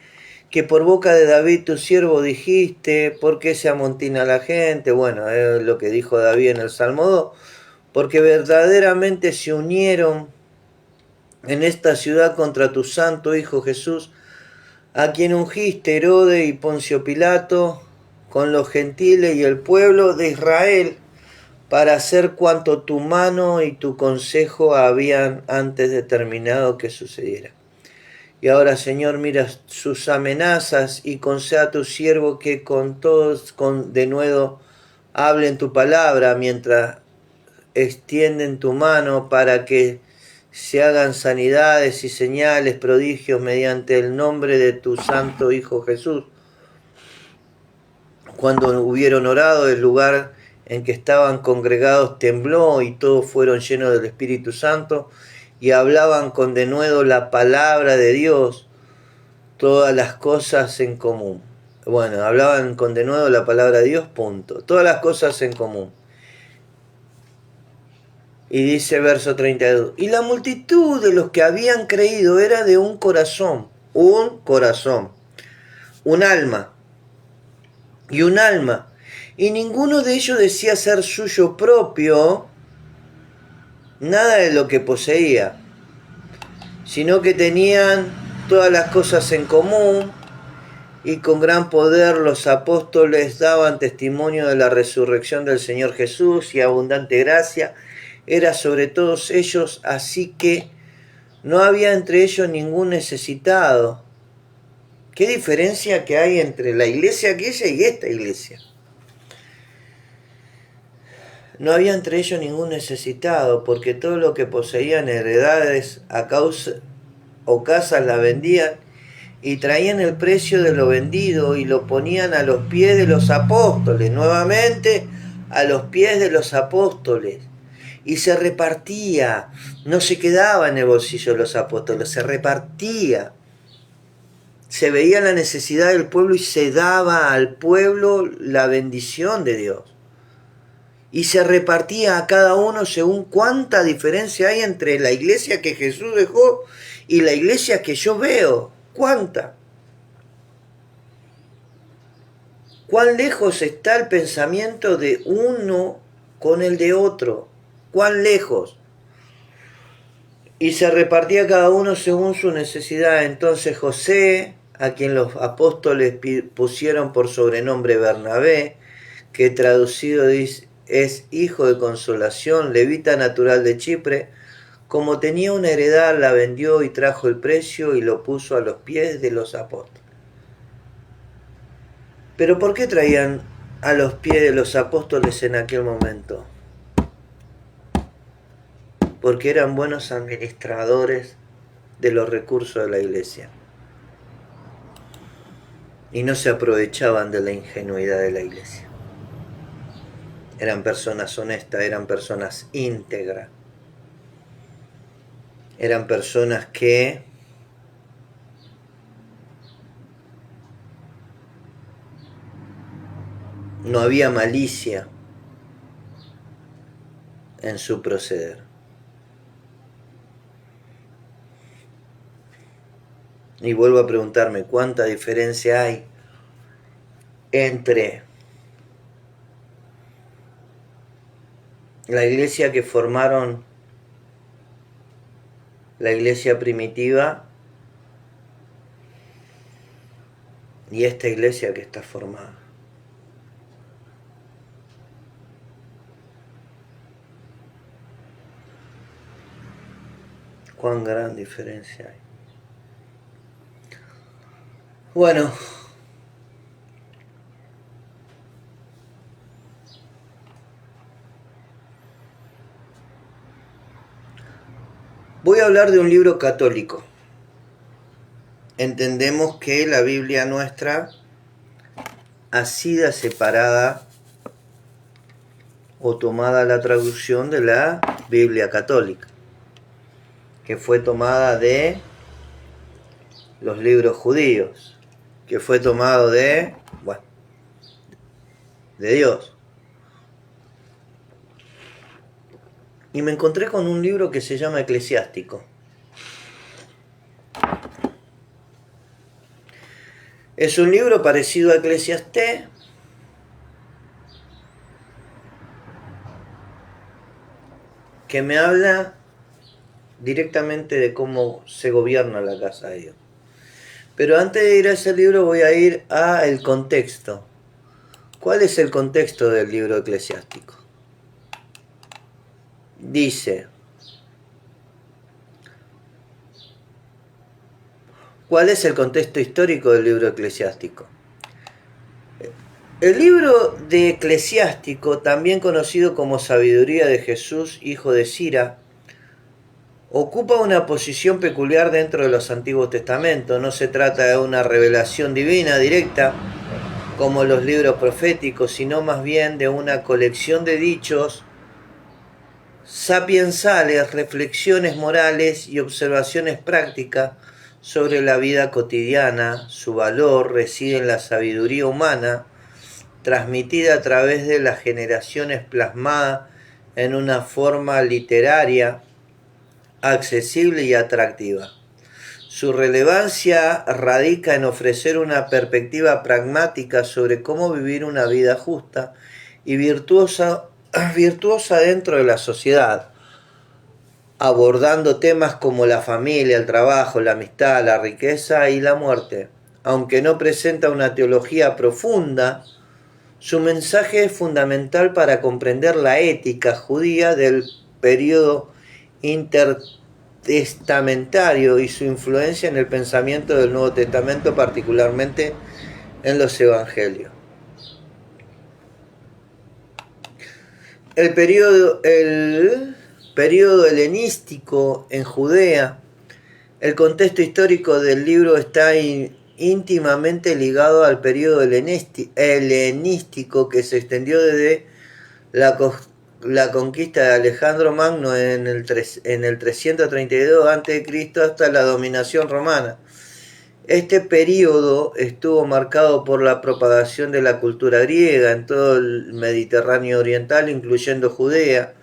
que por boca de David tu siervo dijiste: ¿por qué se amontina la gente? Bueno, es lo que dijo David en el Salmo 2, porque verdaderamente se unieron en esta ciudad contra tu santo Hijo Jesús, a quien ungiste Herodes y Poncio Pilato con los gentiles y el pueblo de Israel, para hacer cuanto tu mano y tu consejo habían antes determinado que sucediera. Y ahora, Señor, mira sus amenazas y conceda a tu siervo que con todos de nuevo hablen tu palabra, mientras extienden tu mano, para que se hagan sanidades y señales, prodigios, mediante el nombre de tu santo Hijo Jesús. Cuando hubieron orado, el lugar en que estaban congregados tembló, y todos fueron llenos del Espíritu Santo, y hablaban con denuedo la palabra de Dios, todas las cosas en común. Bueno, hablaban con denuedo la palabra de Dios, punto. Todas las cosas en común. Y dice verso 32, y la multitud de los que habían creído era de un corazón, un alma, y ninguno de ellos decía ser suyo propio nada de lo que poseía, sino que tenían todas las cosas en común, y con gran poder los apóstoles daban testimonio de la resurrección del Señor Jesús, y abundante gracia era sobre todos ellos, así que no había entre ellos ningún necesitado. ¿Qué diferencia que hay entre la iglesia aquella y esta iglesia? No había entre ellos ningún necesitado, porque todo lo que poseían, heredades o casas, la vendían y traían el precio de lo vendido y lo ponían a los pies de los apóstoles, nuevamente a los pies de los apóstoles. Y se repartía, no se quedaba en el bolsillo de los apóstoles, se repartía. Se veía la necesidad del pueblo y se daba al pueblo la bendición de Dios. Y se repartía a cada uno según cuánta diferencia hay entre la iglesia que Jesús dejó y la iglesia que yo veo. ¿Cuánta? ¿Cuán lejos está el pensamiento de uno con el de otro? ¿Cuán lejos? Y se repartía cada uno según su necesidad. Entonces José, a quien los apóstoles pusieron por sobrenombre Bernabé, que traducido es hijo de consolación, levita natural de Chipre, como tenía una heredad, la vendió y trajo el precio y lo puso a los pies de los apóstoles. Pero ¿por qué traían a los pies de los apóstoles en aquel momento? Porque eran buenos administradores de los recursos de la iglesia y no se aprovechaban de la ingenuidad de la iglesia. Eran personas honestas, eran personas íntegras, eran personas que no había malicia en su proceder. Y vuelvo a preguntarme, ¿cuánta diferencia hay entre la iglesia que formaron la iglesia primitiva y esta iglesia que está formada? ¿Cuán gran diferencia hay? Bueno, voy a hablar de un libro católico. Entendemos que la Biblia nuestra ha sido separada o tomada la traducción de la Biblia católica, que fue tomada de los libros judíos, que fue tomado de Dios. Y me encontré con un libro que se llama Eclesiástico. Es un libro parecido a Eclesiastés, que me habla directamente de cómo se gobierna la casa de Dios. Pero antes de ir a ese libro voy a ir al contexto. ¿Cuál es el contexto del libro eclesiástico? Dice, ¿cuál es el contexto histórico del libro eclesiástico? El libro de Eclesiástico, también conocido como Sabiduría de Jesús, hijo de Sira, ocupa una posición peculiar dentro de los Antiguos Testamentos. No se trata de una revelación divina directa, como los libros proféticos, sino más bien de una colección de dichos sapiensales, reflexiones morales y observaciones prácticas sobre la vida cotidiana. Su valor reside en la sabiduría humana, transmitida a través de las generaciones, plasmada en una forma literaria, accesible y atractiva. Su relevancia radica en ofrecer una perspectiva pragmática sobre cómo vivir una vida justa y virtuosa dentro de la sociedad, abordando temas como la familia, el trabajo, la amistad, la riqueza y la muerte. Aunque no presenta una teología profunda, su mensaje es fundamental para comprender la ética judía del periodo intertestamentario y su influencia en el pensamiento del Nuevo Testamento, particularmente en los Evangelios. El periodo helenístico en Judea El contexto histórico del libro está íntimamente ligado al periodo helenístico que se extendió desde la conquista de Alejandro Magno en el 332 a.C. hasta la dominación romana. Este período estuvo marcado por la propagación de la cultura griega en todo el Mediterráneo oriental, incluyendo Judea,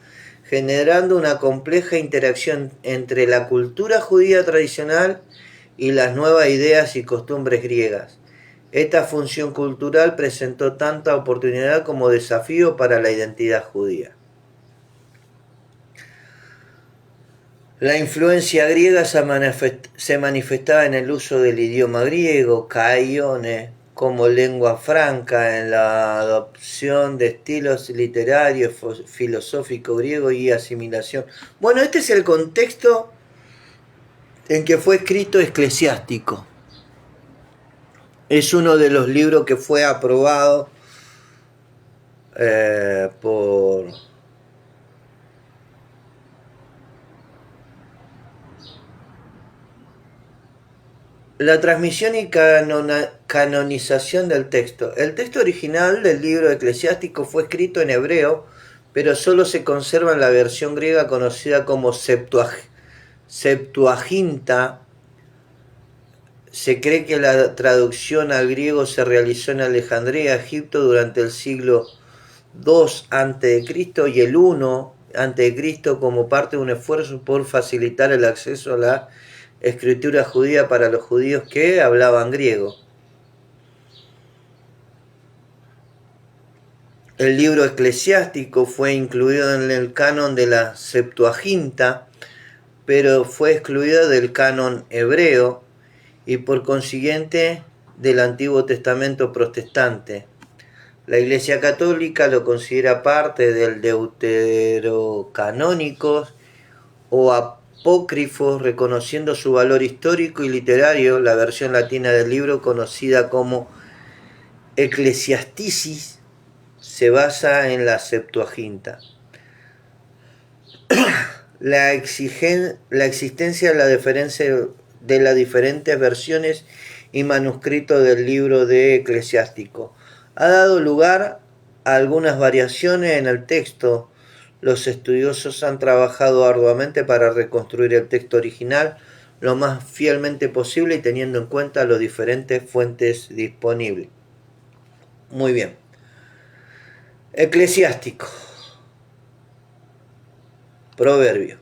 generando una compleja interacción entre la cultura judía tradicional y las nuevas ideas y costumbres griegas. Esta función cultural presentó tanta oportunidad como desafío para la identidad judía. La influencia griega se manifestaba en el uso del idioma griego, kaione, como lengua franca, en la adopción de estilos literarios, filosóficos griegos y asimilación. Bueno, este es el contexto en que fue escrito Eclesiástico. Es uno de los libros que fue aprobado por la transmisión y canonización del texto. El texto original del libro eclesiástico fue escrito en hebreo, pero solo se conserva en la versión griega conocida como Septuaginta. Se cree que la traducción al griego se realizó en Alejandría, Egipto, durante el siglo II a.C. y el I a.C. como parte de un esfuerzo por facilitar el acceso a la escritura judía para los judíos que hablaban griego. El libro eclesiástico fue incluido en el canon de la Septuaginta, pero fue excluido del canon hebreo y por consiguiente del Antiguo Testamento protestante. La Iglesia Católica lo considera parte del Deuterocanónicos o apócrifos, reconociendo su valor histórico y literario. La versión latina del libro, conocida como Ecclesiasticis, se basa en la Septuaginta. La existencia de las diferentes versiones y manuscritos del libro de Eclesiástico ha dado lugar a algunas variaciones en el texto. Los estudiosos han trabajado arduamente para reconstruir el texto original lo más fielmente posible y teniendo en cuenta las diferentes fuentes disponibles. Muy bien. Eclesiástico. Proverbio.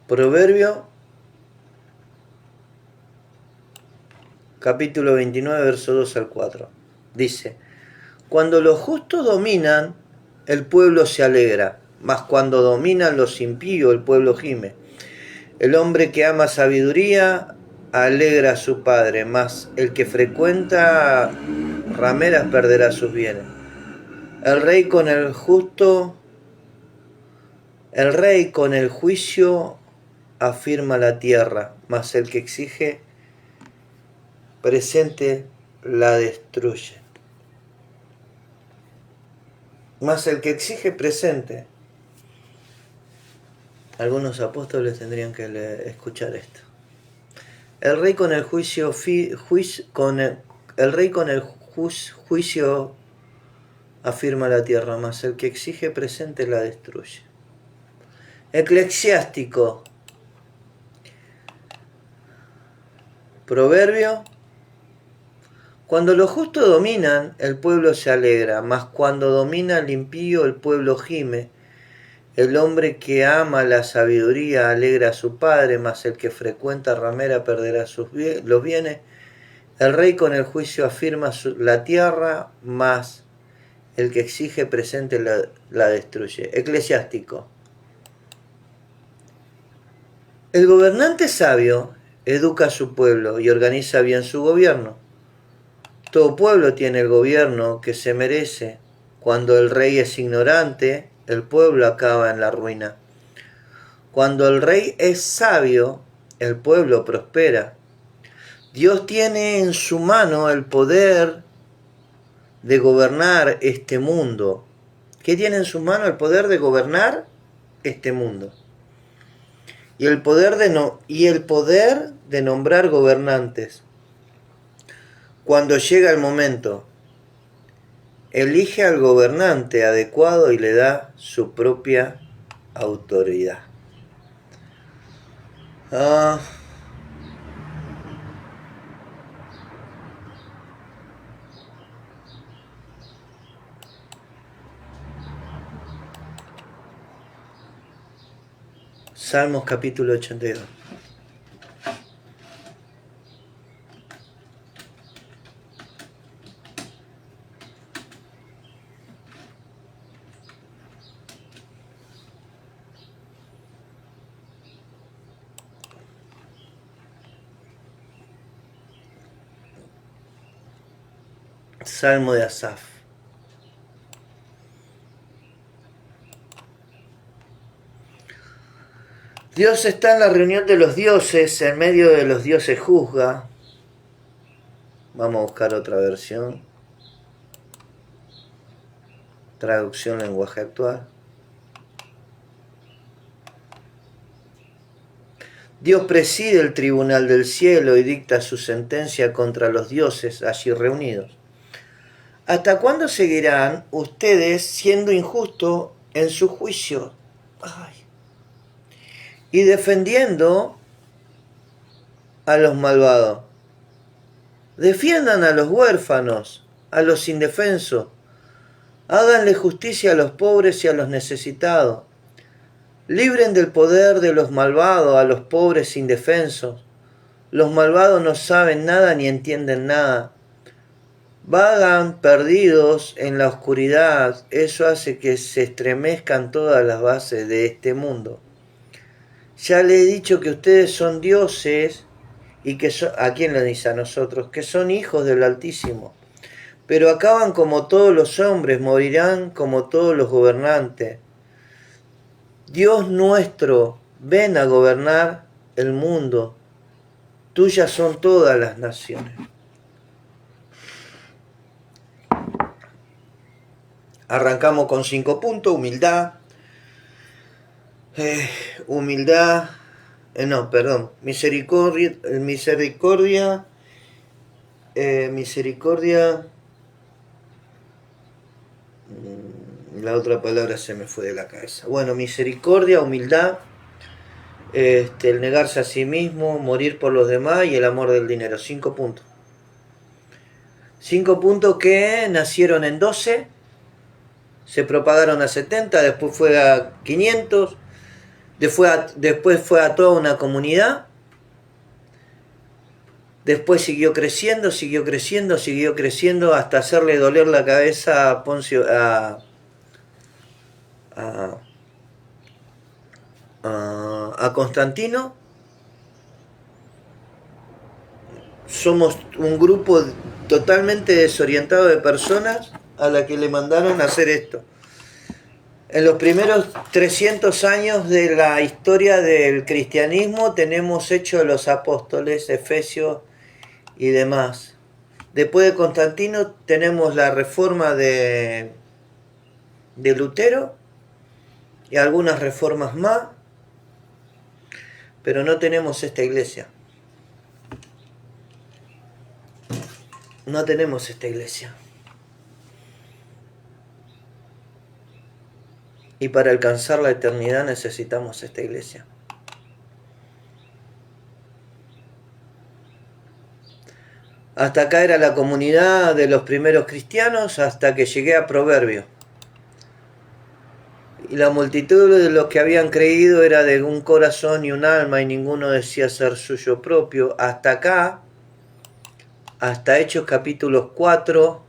Proverbio, capítulo 29, verso 2 al 4. Dice: cuando los justos dominan, el pueblo se alegra, mas cuando dominan los impíos, el pueblo gime. El hombre que ama sabiduría alegra a su padre, mas el que frecuenta rameras perderá sus bienes. El rey con el juicio afirma la tierra, mas el que exige presente la destruye. Mas el que exige presente. Algunos apóstoles tendrían que escuchar esto. El rey con el juicio afirma la tierra, mas el que exige presente la destruye. Eclesiástico. Proverbio: cuando los justos dominan, el pueblo se alegra, mas cuando domina el impío, el pueblo gime. El hombre que ama la sabiduría alegra a su padre, mas el que frecuenta ramera perderá los bienes. El rey con el juicio afirma la tierra, mas el que exige presente la destruye. Eclesiástico. El gobernante sabio educa a su pueblo y organiza bien su gobierno. Todo pueblo tiene el gobierno que se merece. Cuando el rey es ignorante, el pueblo acaba en la ruina. Cuando el rey es sabio, el pueblo prospera. Dios tiene en su mano el poder de gobernar este mundo. ¿Qué tiene en su mano? El poder de gobernar este mundo. Y el poder de nombrar gobernantes. Cuando llega el momento, elige al gobernante adecuado y le da su propia autoridad. Salmos capítulo 82. Salmo de Asaf. Dios está en la reunión de los dioses, en medio de los dioses juzga. Vamos a buscar otra versión. Traducción lenguaje actual. Dios preside el tribunal del cielo y dicta su sentencia contra los dioses allí reunidos. ¿Hasta cuándo seguirán ustedes siendo injustos en su juicio? Y defendiendo a los malvados. Defiendan a los huérfanos, a los indefensos. Háganle justicia a los pobres y a los necesitados. Libren del poder de los malvados a los pobres indefensos. Los malvados no saben nada ni entienden nada. Vagan perdidos en la oscuridad. Eso hace que se estremezcan todas las bases de este mundo. Ya le he dicho que ustedes son dioses y que son, ¿a quién le dice? A nosotros, que son hijos del Altísimo. Pero acaban como todos los hombres, morirán como todos los gobernantes. Dios nuestro, ven a gobernar el mundo. Tuyas son todas las naciones. Arrancamos con 5 puntos. Humildad. Misericordia. La otra palabra se me fue de la cabeza. Bueno, misericordia, humildad, el negarse a sí mismo, morir por los demás y el amor del dinero. 5 puntos. 5 puntos que nacieron en 12, se propagaron a 70, después fue a 500, después fue a toda una comunidad, después siguió creciendo hasta hacerle doler la cabeza a Poncio, a Constantino. Somos un grupo totalmente desorientado de personas a la que le mandaron a hacer esto. En los primeros 300 años de la historia del cristianismo tenemos Hechos de los Apóstoles, Efesios y demás. Después de Constantino tenemos la reforma de Lutero y algunas reformas más, pero no tenemos esta iglesia. No tenemos esta iglesia. Y para alcanzar la eternidad necesitamos esta iglesia. Hasta acá era la comunidad de los primeros cristianos, hasta que llegué a Proverbios. Y la multitud de los que habían creído era de un corazón y un alma, y ninguno decía ser suyo propio. Hasta acá, hasta Hechos capítulo 4,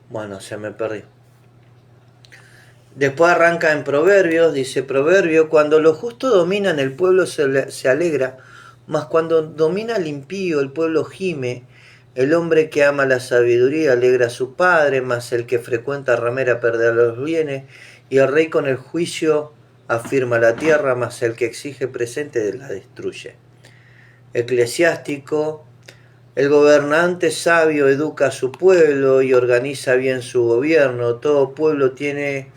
bueno, se me perdió. Después arranca en Proverbios, dice Proverbio, cuando los justos dominan el pueblo se alegra, mas cuando domina el impío el pueblo gime. El hombre que ama la sabiduría alegra a su padre, mas el que frecuenta ramera perderá los bienes. Y el rey con el juicio afirma la tierra, mas el que exige presente la destruye. Eclesiástico, el gobernante sabio educa a su pueblo y organiza bien su gobierno. Todo pueblo tiene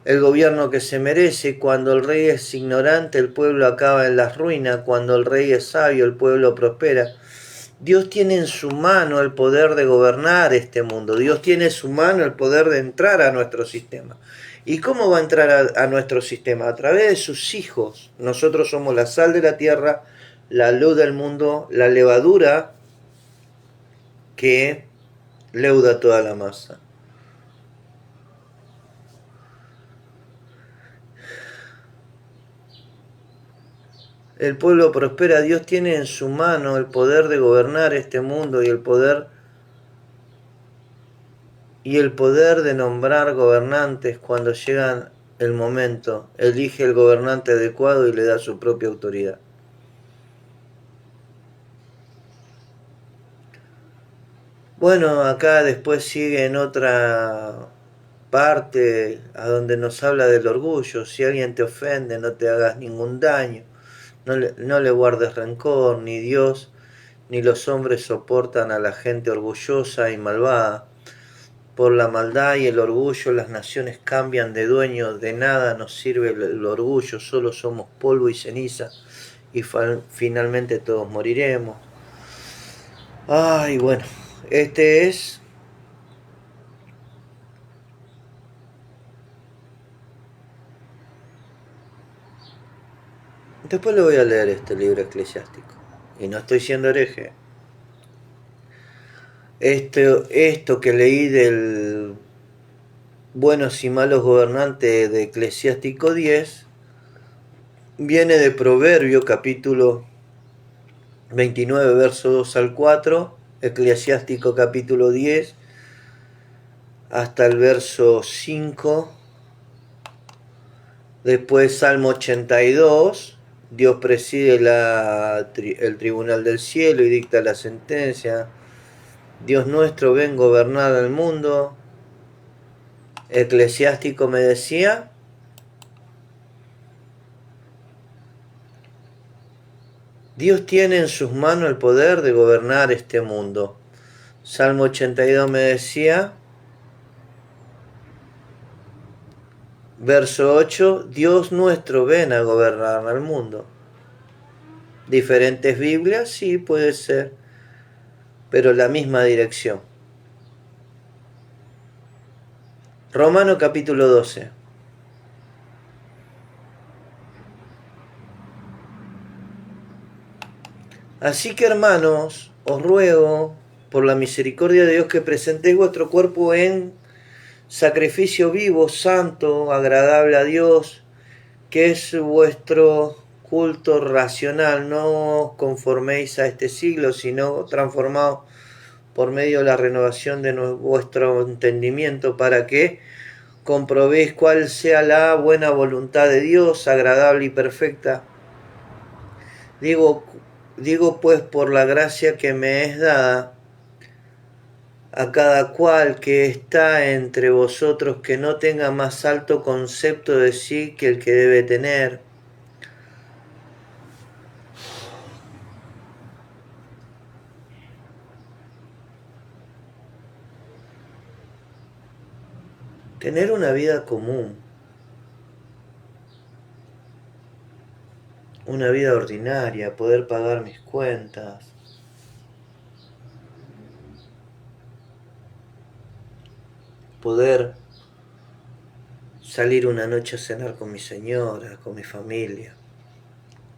el gobierno que se merece. Cuando el rey es ignorante, el pueblo acaba en las ruinas. Cuando el rey es sabio, el pueblo prospera. Dios tiene en su mano el poder de gobernar este mundo. Dios tiene en su mano el poder de entrar a nuestro sistema. ¿Y cómo va a entrar a nuestro sistema? A través de sus hijos. Nosotros somos la sal de la tierra, la luz del mundo, la levadura que leuda toda la masa. El pueblo prospera. Dios tiene en su mano el poder de gobernar este mundo y el poder de nombrar gobernantes cuando llega el momento. Elige el gobernante adecuado y le da su propia autoridad. Bueno, acá después sigue en otra parte a donde nos habla del orgullo. Si alguien te ofende, no te hagas ningún daño. No le guardes rencor. Ni Dios ni los hombres soportan a la gente orgullosa y malvada. Por la maldad y el orgullo las naciones cambian de dueño. De nada nos sirve el orgullo. Solo somos polvo y ceniza. Y finalmente todos moriremos. Ay, bueno. Este es... Después le voy a leer este libro eclesiástico. Y no estoy siendo hereje. Esto que leí del buenos y malos gobernantes de Eclesiástico 10 viene de Proverbio capítulo 29 verso 2 al 4, Eclesiástico capítulo 10 hasta el verso 5, después Salmo 82, Dios preside el tribunal del cielo y dicta la sentencia. Dios nuestro, ven gobernar al mundo. Eclesiástico me decía, Dios tiene en sus manos el poder de gobernar este mundo. Salmo 82 me decía, verso 8, Dios nuestro ven a gobernar al mundo. Diferentes Biblias, sí, puede ser, pero la misma dirección. Romano capítulo 12. Así que hermanos, os ruego por la misericordia de Dios que presentéis vuestro cuerpo en sacrificio vivo, santo, agradable a Dios, que es vuestro culto racional. No os conforméis a este siglo, sino transformaos por medio de la renovación de vuestro entendimiento, para que comprobéis cuál sea la buena voluntad de Dios, agradable y perfecta. Digo pues por la gracia que me es dada, a cada cual que está entre vosotros que no tenga más alto concepto de sí que el que debe tener. Tener una vida común, una vida ordinaria, poder pagar mis cuentas, poder salir una noche a cenar con mi señora, con mi familia,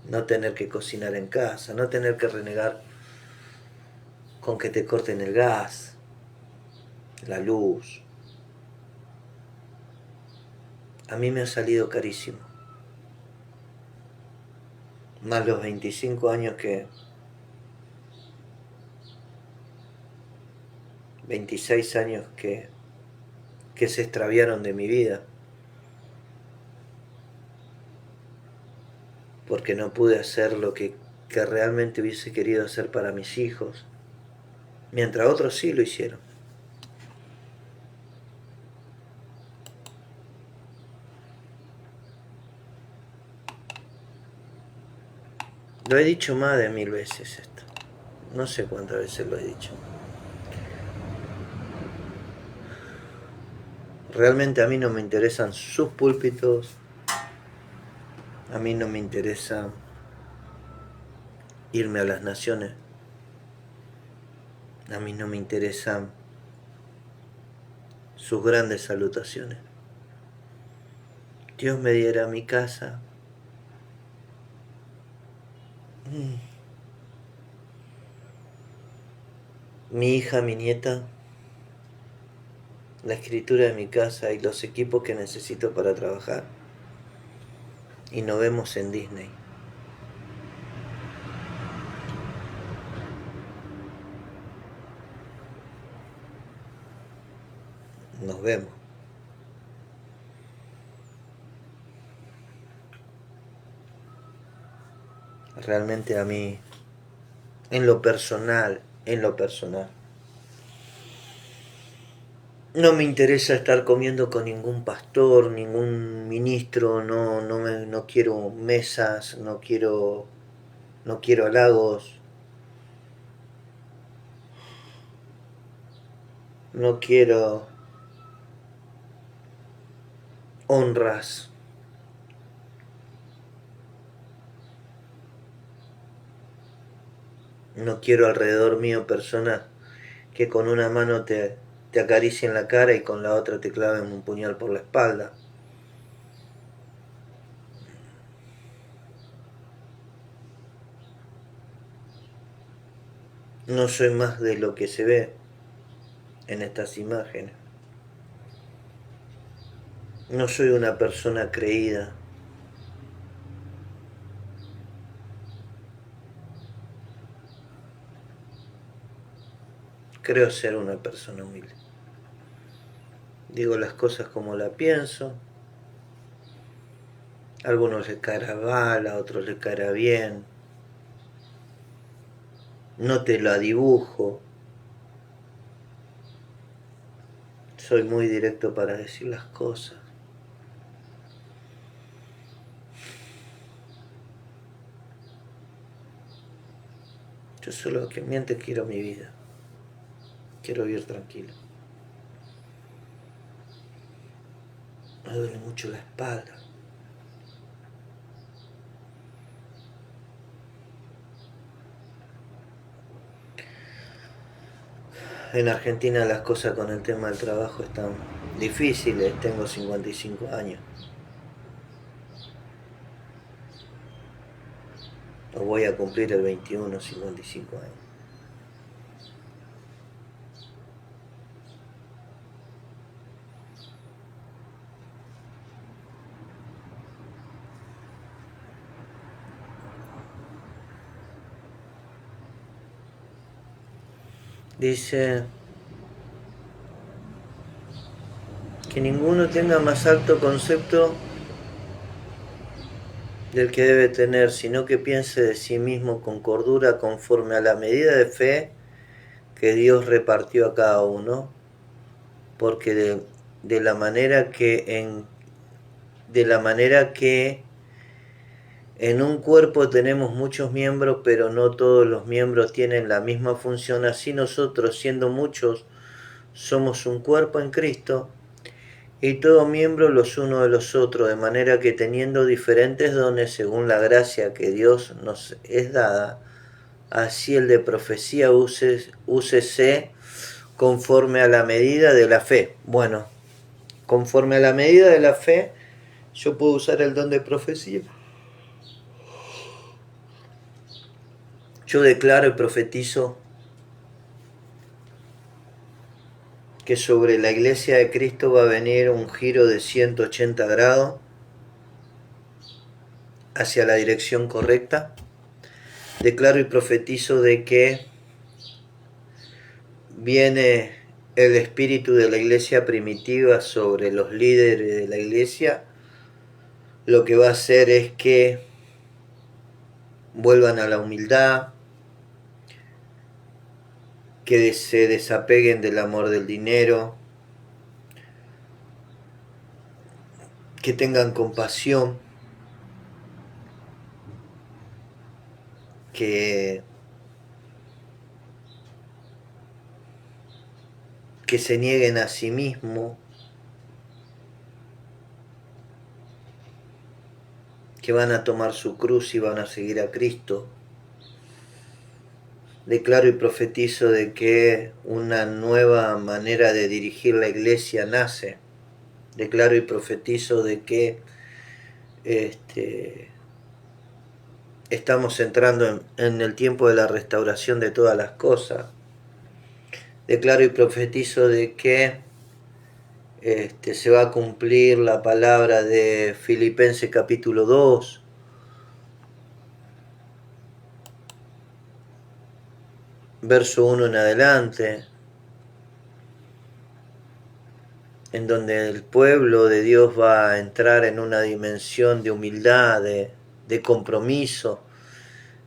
no tener que cocinar en casa, no tener que renegar con que te corten el gas, la luz. A mí me ha salido carísimo. Más los 25 años que 26 años que se extraviaron de mi vida, porque no pude hacer lo que realmente hubiese querido hacer para mis hijos, mientras otros sí lo hicieron. Lo he dicho más de 1000 veces esto. No sé cuántas veces lo he dicho. Realmente a mí no me interesan sus púlpitos. A mí no me interesa irme a las naciones. A mí no me interesan sus grandes salutaciones. Dios me diera mi casa. Mi hija, mi nieta, la escritura de mi casa y los equipos que necesito para trabajar. Y nos vemos en Disney. Nos vemos. Realmente a mí, en lo personal, no me interesa estar comiendo con ningún pastor, ningún ministro, no quiero mesas, no quiero halagos, no quiero honras. No quiero alrededor mío personas que con una mano te acaricien la cara y con la otra te claven un puñal por la espalda. No soy más de lo que se ve en estas imágenes. No soy una persona creída. Creo ser una persona humilde. Digo las cosas como las pienso. A algunos les caerá mal, a otros les caerá bien. No te la dibujo. Soy muy directo para decir las cosas. Yo solo que miente quiero mi vida. Quiero vivir tranquilo. Me duele mucho la espalda. En Argentina las cosas con el tema del trabajo están difíciles. Tengo 55 años. O voy a cumplir el 21, 55 años. Dice que ninguno tenga más alto concepto del que debe tener, sino que piense de sí mismo con cordura conforme a la medida de fe que Dios repartió a cada uno, porque de la manera que en un cuerpo tenemos muchos miembros, pero no todos los miembros tienen la misma función, así nosotros, siendo muchos, somos un cuerpo en Cristo, y todos miembros los unos de los otros, de manera que teniendo diferentes dones según la gracia que Dios nos es dada, así el de profecía úsese conforme a la medida de la fe. Bueno, conforme a la medida de la fe, yo puedo usar el don de profecía. Yo declaro y profetizo que sobre la iglesia de Cristo va a venir un giro de 180 grados hacia la dirección correcta. Declaro y profetizo de que viene el espíritu de la iglesia primitiva sobre los líderes de la iglesia, lo que va a hacer es que vuelvan a la humildad, que se desapeguen del amor del dinero, que tengan compasión, que se nieguen a sí mismos, que van a tomar su cruz y van a seguir a Cristo. Declaro y profetizo de que una nueva manera de dirigir la iglesia nace. Declaro y profetizo de que estamos entrando en el tiempo de la restauración de todas las cosas. Declaro y profetizo de que se va a cumplir la palabra de Filipenses capítulo 2, verso 1 en adelante, en donde el pueblo de Dios va a entrar en una dimensión de humildad, de compromiso,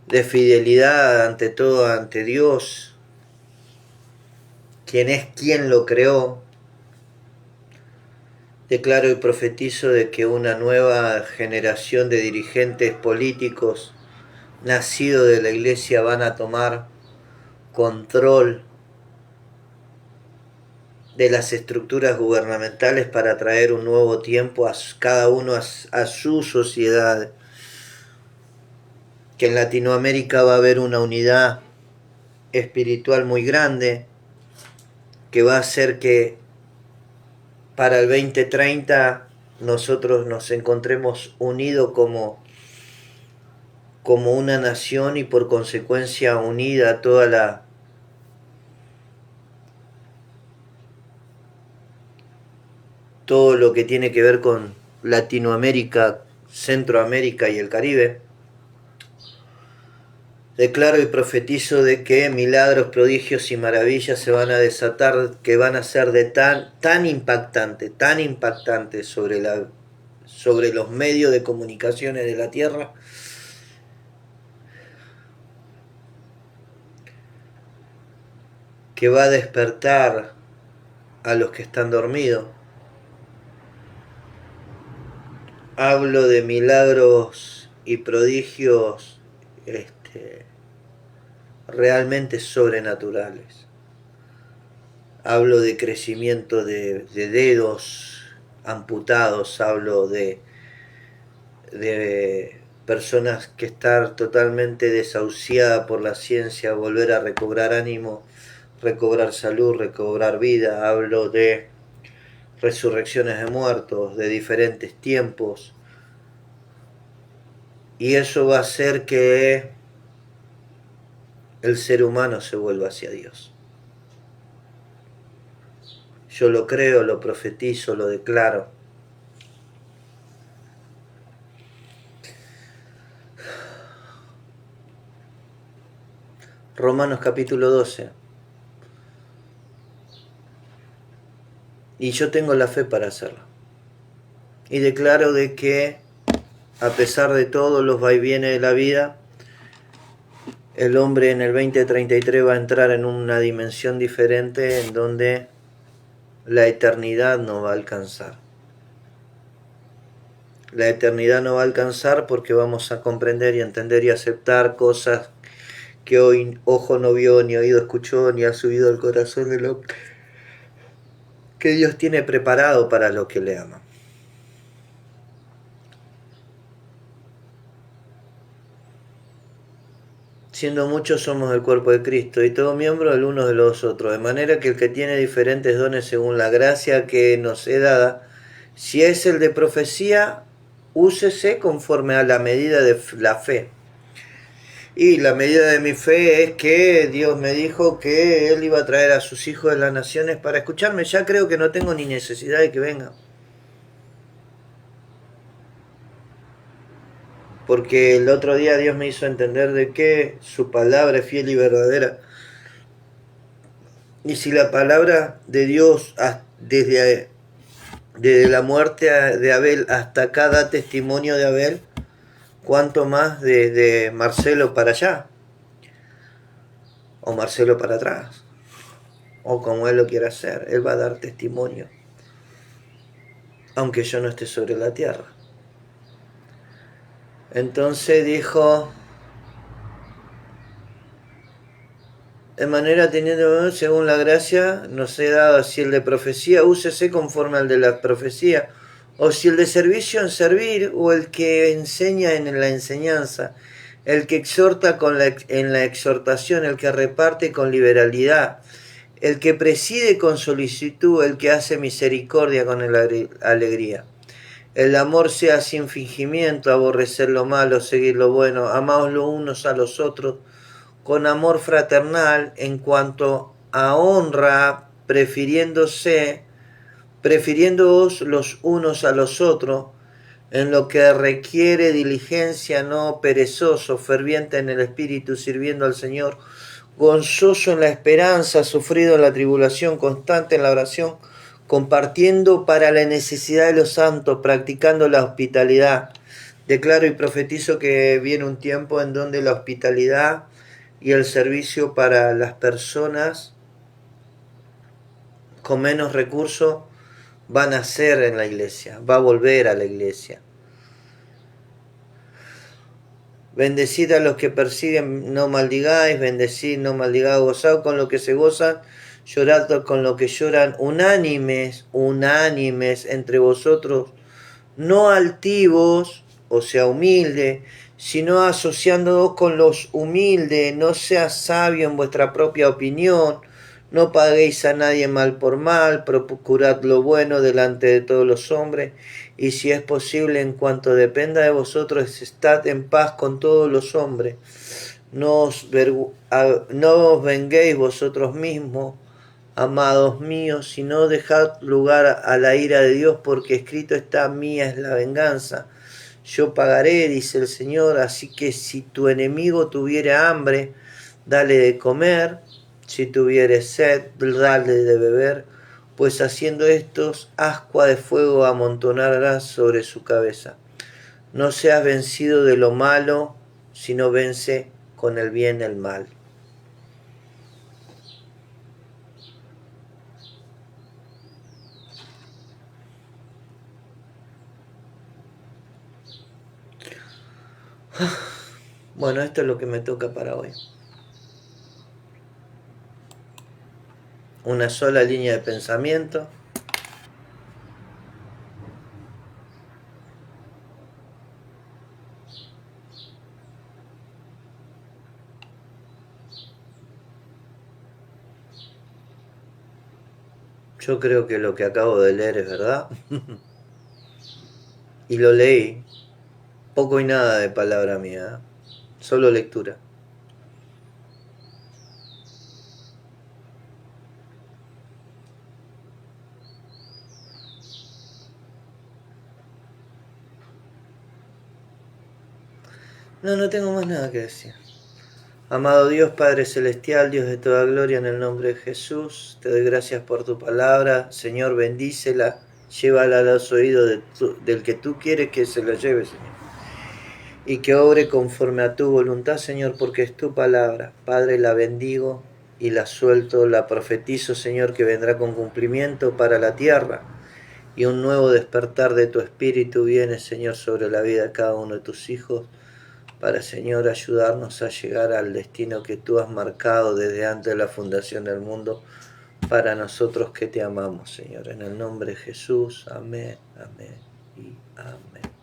de fidelidad ante todo, ante Dios, quien es quien lo creó. Declaro y profetizo de que una nueva generación de dirigentes políticos nacidos de la iglesia van a tomar control de las estructuras gubernamentales para traer un nuevo tiempo a cada uno a su sociedad. Que en Latinoamérica va a haber una unidad espiritual muy grande que va a hacer que para el 2030 nosotros nos encontremos unidos como una nación y por consecuencia unida toda todo lo que tiene que ver con Latinoamérica, Centroamérica y el Caribe. Declaro y profetizo de que milagros, prodigios y maravillas se van a desatar, que van a ser de tan impactante sobre los medios de comunicaciones de la tierra, que va a despertar a los que están dormidos. Hablo de milagros y prodigios realmente sobrenaturales. Hablo de crecimiento de dedos amputados, hablo de personas que están totalmente desahuciadas por la ciencia, volver a recobrar ánimo, recobrar salud, recobrar vida. Hablo de resurrecciones de muertos, de diferentes tiempos. Y eso va a hacer que el ser humano se vuelva hacia Dios. Yo lo creo, lo profetizo, lo declaro. Romanos capítulo 12. Y yo tengo la fe para hacerlo. Y declaro de que a pesar de todos los vaivienes de la vida, el hombre en el 2033 va a entrar en una dimensión diferente en donde la eternidad no va a alcanzar. La eternidad no va a alcanzar porque vamos a comprender y entender y aceptar cosas que hoy ojo no vio, ni oído escuchó, ni ha subido al corazón de lo que Dios tiene preparado para los que le aman. Siendo muchos somos el cuerpo de Cristo y todo miembro el uno de los otros, de manera que el que tiene diferentes dones según la gracia que nos es dada, si es el de profecía, úsese conforme a la medida de la fe. Y la medida de mi fe es que Dios me dijo que Él iba a traer a sus hijos de las naciones para escucharme. Ya creo que no tengo ni necesidad de que vengan. Porque el otro día Dios me hizo entender de que su palabra es fiel y verdadera. Y si la palabra de Dios desde la muerte de Abel hasta acá da testimonio de Abel, cuánto más desde Marcelo para allá, o Marcelo para atrás, o como él lo quiera hacer, él va a dar testimonio, aunque yo no esté sobre la tierra. Entonces dijo, de manera teniendo según la gracia nos he dado, si el de profecía, úsese conforme al de la profecía, o si el de servicio en servir, o el que enseña en la enseñanza, el que exhorta en la exhortación, el que reparte con liberalidad, el que preside con solicitud, el que hace misericordia con alegría. El amor sea sin fingimiento, aborrecer lo malo, seguir lo bueno, amaos los unos a los otros, con amor fraternal en cuanto a honra, prefiriéndoos los unos a los otros, en lo que requiere diligencia, no perezoso, ferviente en el espíritu, sirviendo al Señor, gozoso en la esperanza, sufrido en la tribulación, constante en la oración, compartiendo para la necesidad de los santos, practicando la hospitalidad. Declaro y profetizo que viene un tiempo en donde la hospitalidad y el servicio para las personas con menos recursos van a ser en la iglesia, va a volver a la iglesia. Bendecid a los que persiguen, no maldigáis, bendecid, no maldigáis, gozad con lo que se gozan, llorad con lo que lloran, unánimes entre vosotros, no altivos, o sea, humilde, sino asociándoos con los humildes, no seas sabio en vuestra propia opinión, no paguéis a nadie mal por mal, procurad lo bueno delante de todos los hombres, y si es posible, en cuanto dependa de vosotros, estad en paz con todos los hombres. No os venguéis vosotros mismos, amados míos, sino dejad lugar a la ira de Dios, porque escrito está, mía es la venganza. Yo pagaré, dice el Señor, así que si tu enemigo tuviere hambre, dale de comer, si tuviere sed, dale de beber, pues haciendo estos, ascua de fuego amontonarás sobre su cabeza. No seas vencido de lo malo, sino vence con el bien el mal. Bueno, esto es lo que me toca para hoy. Una sola línea de pensamiento. Yo creo que lo que acabo de leer es verdad. Y lo leí. Poco y nada de palabra mía. Solo lectura. No tengo más nada que decir. Amado Dios, Padre Celestial, Dios de toda gloria, en el nombre de Jesús, te doy gracias por tu palabra. Señor, bendícela, llévala a los oídos del que tú quieres que se la lleve, Señor. Y que obre conforme a tu voluntad, Señor, porque es tu palabra. Padre, la bendigo y la suelto, la profetizo, Señor, que vendrá con cumplimiento para la tierra. Y un nuevo despertar de tu espíritu viene, Señor, sobre la vida de cada uno de tus hijos, para, Señor, ayudarnos a llegar al destino que tú has marcado desde antes de la fundación del mundo, para nosotros que te amamos, Señor. En el nombre de Jesús, amén, amén y amén.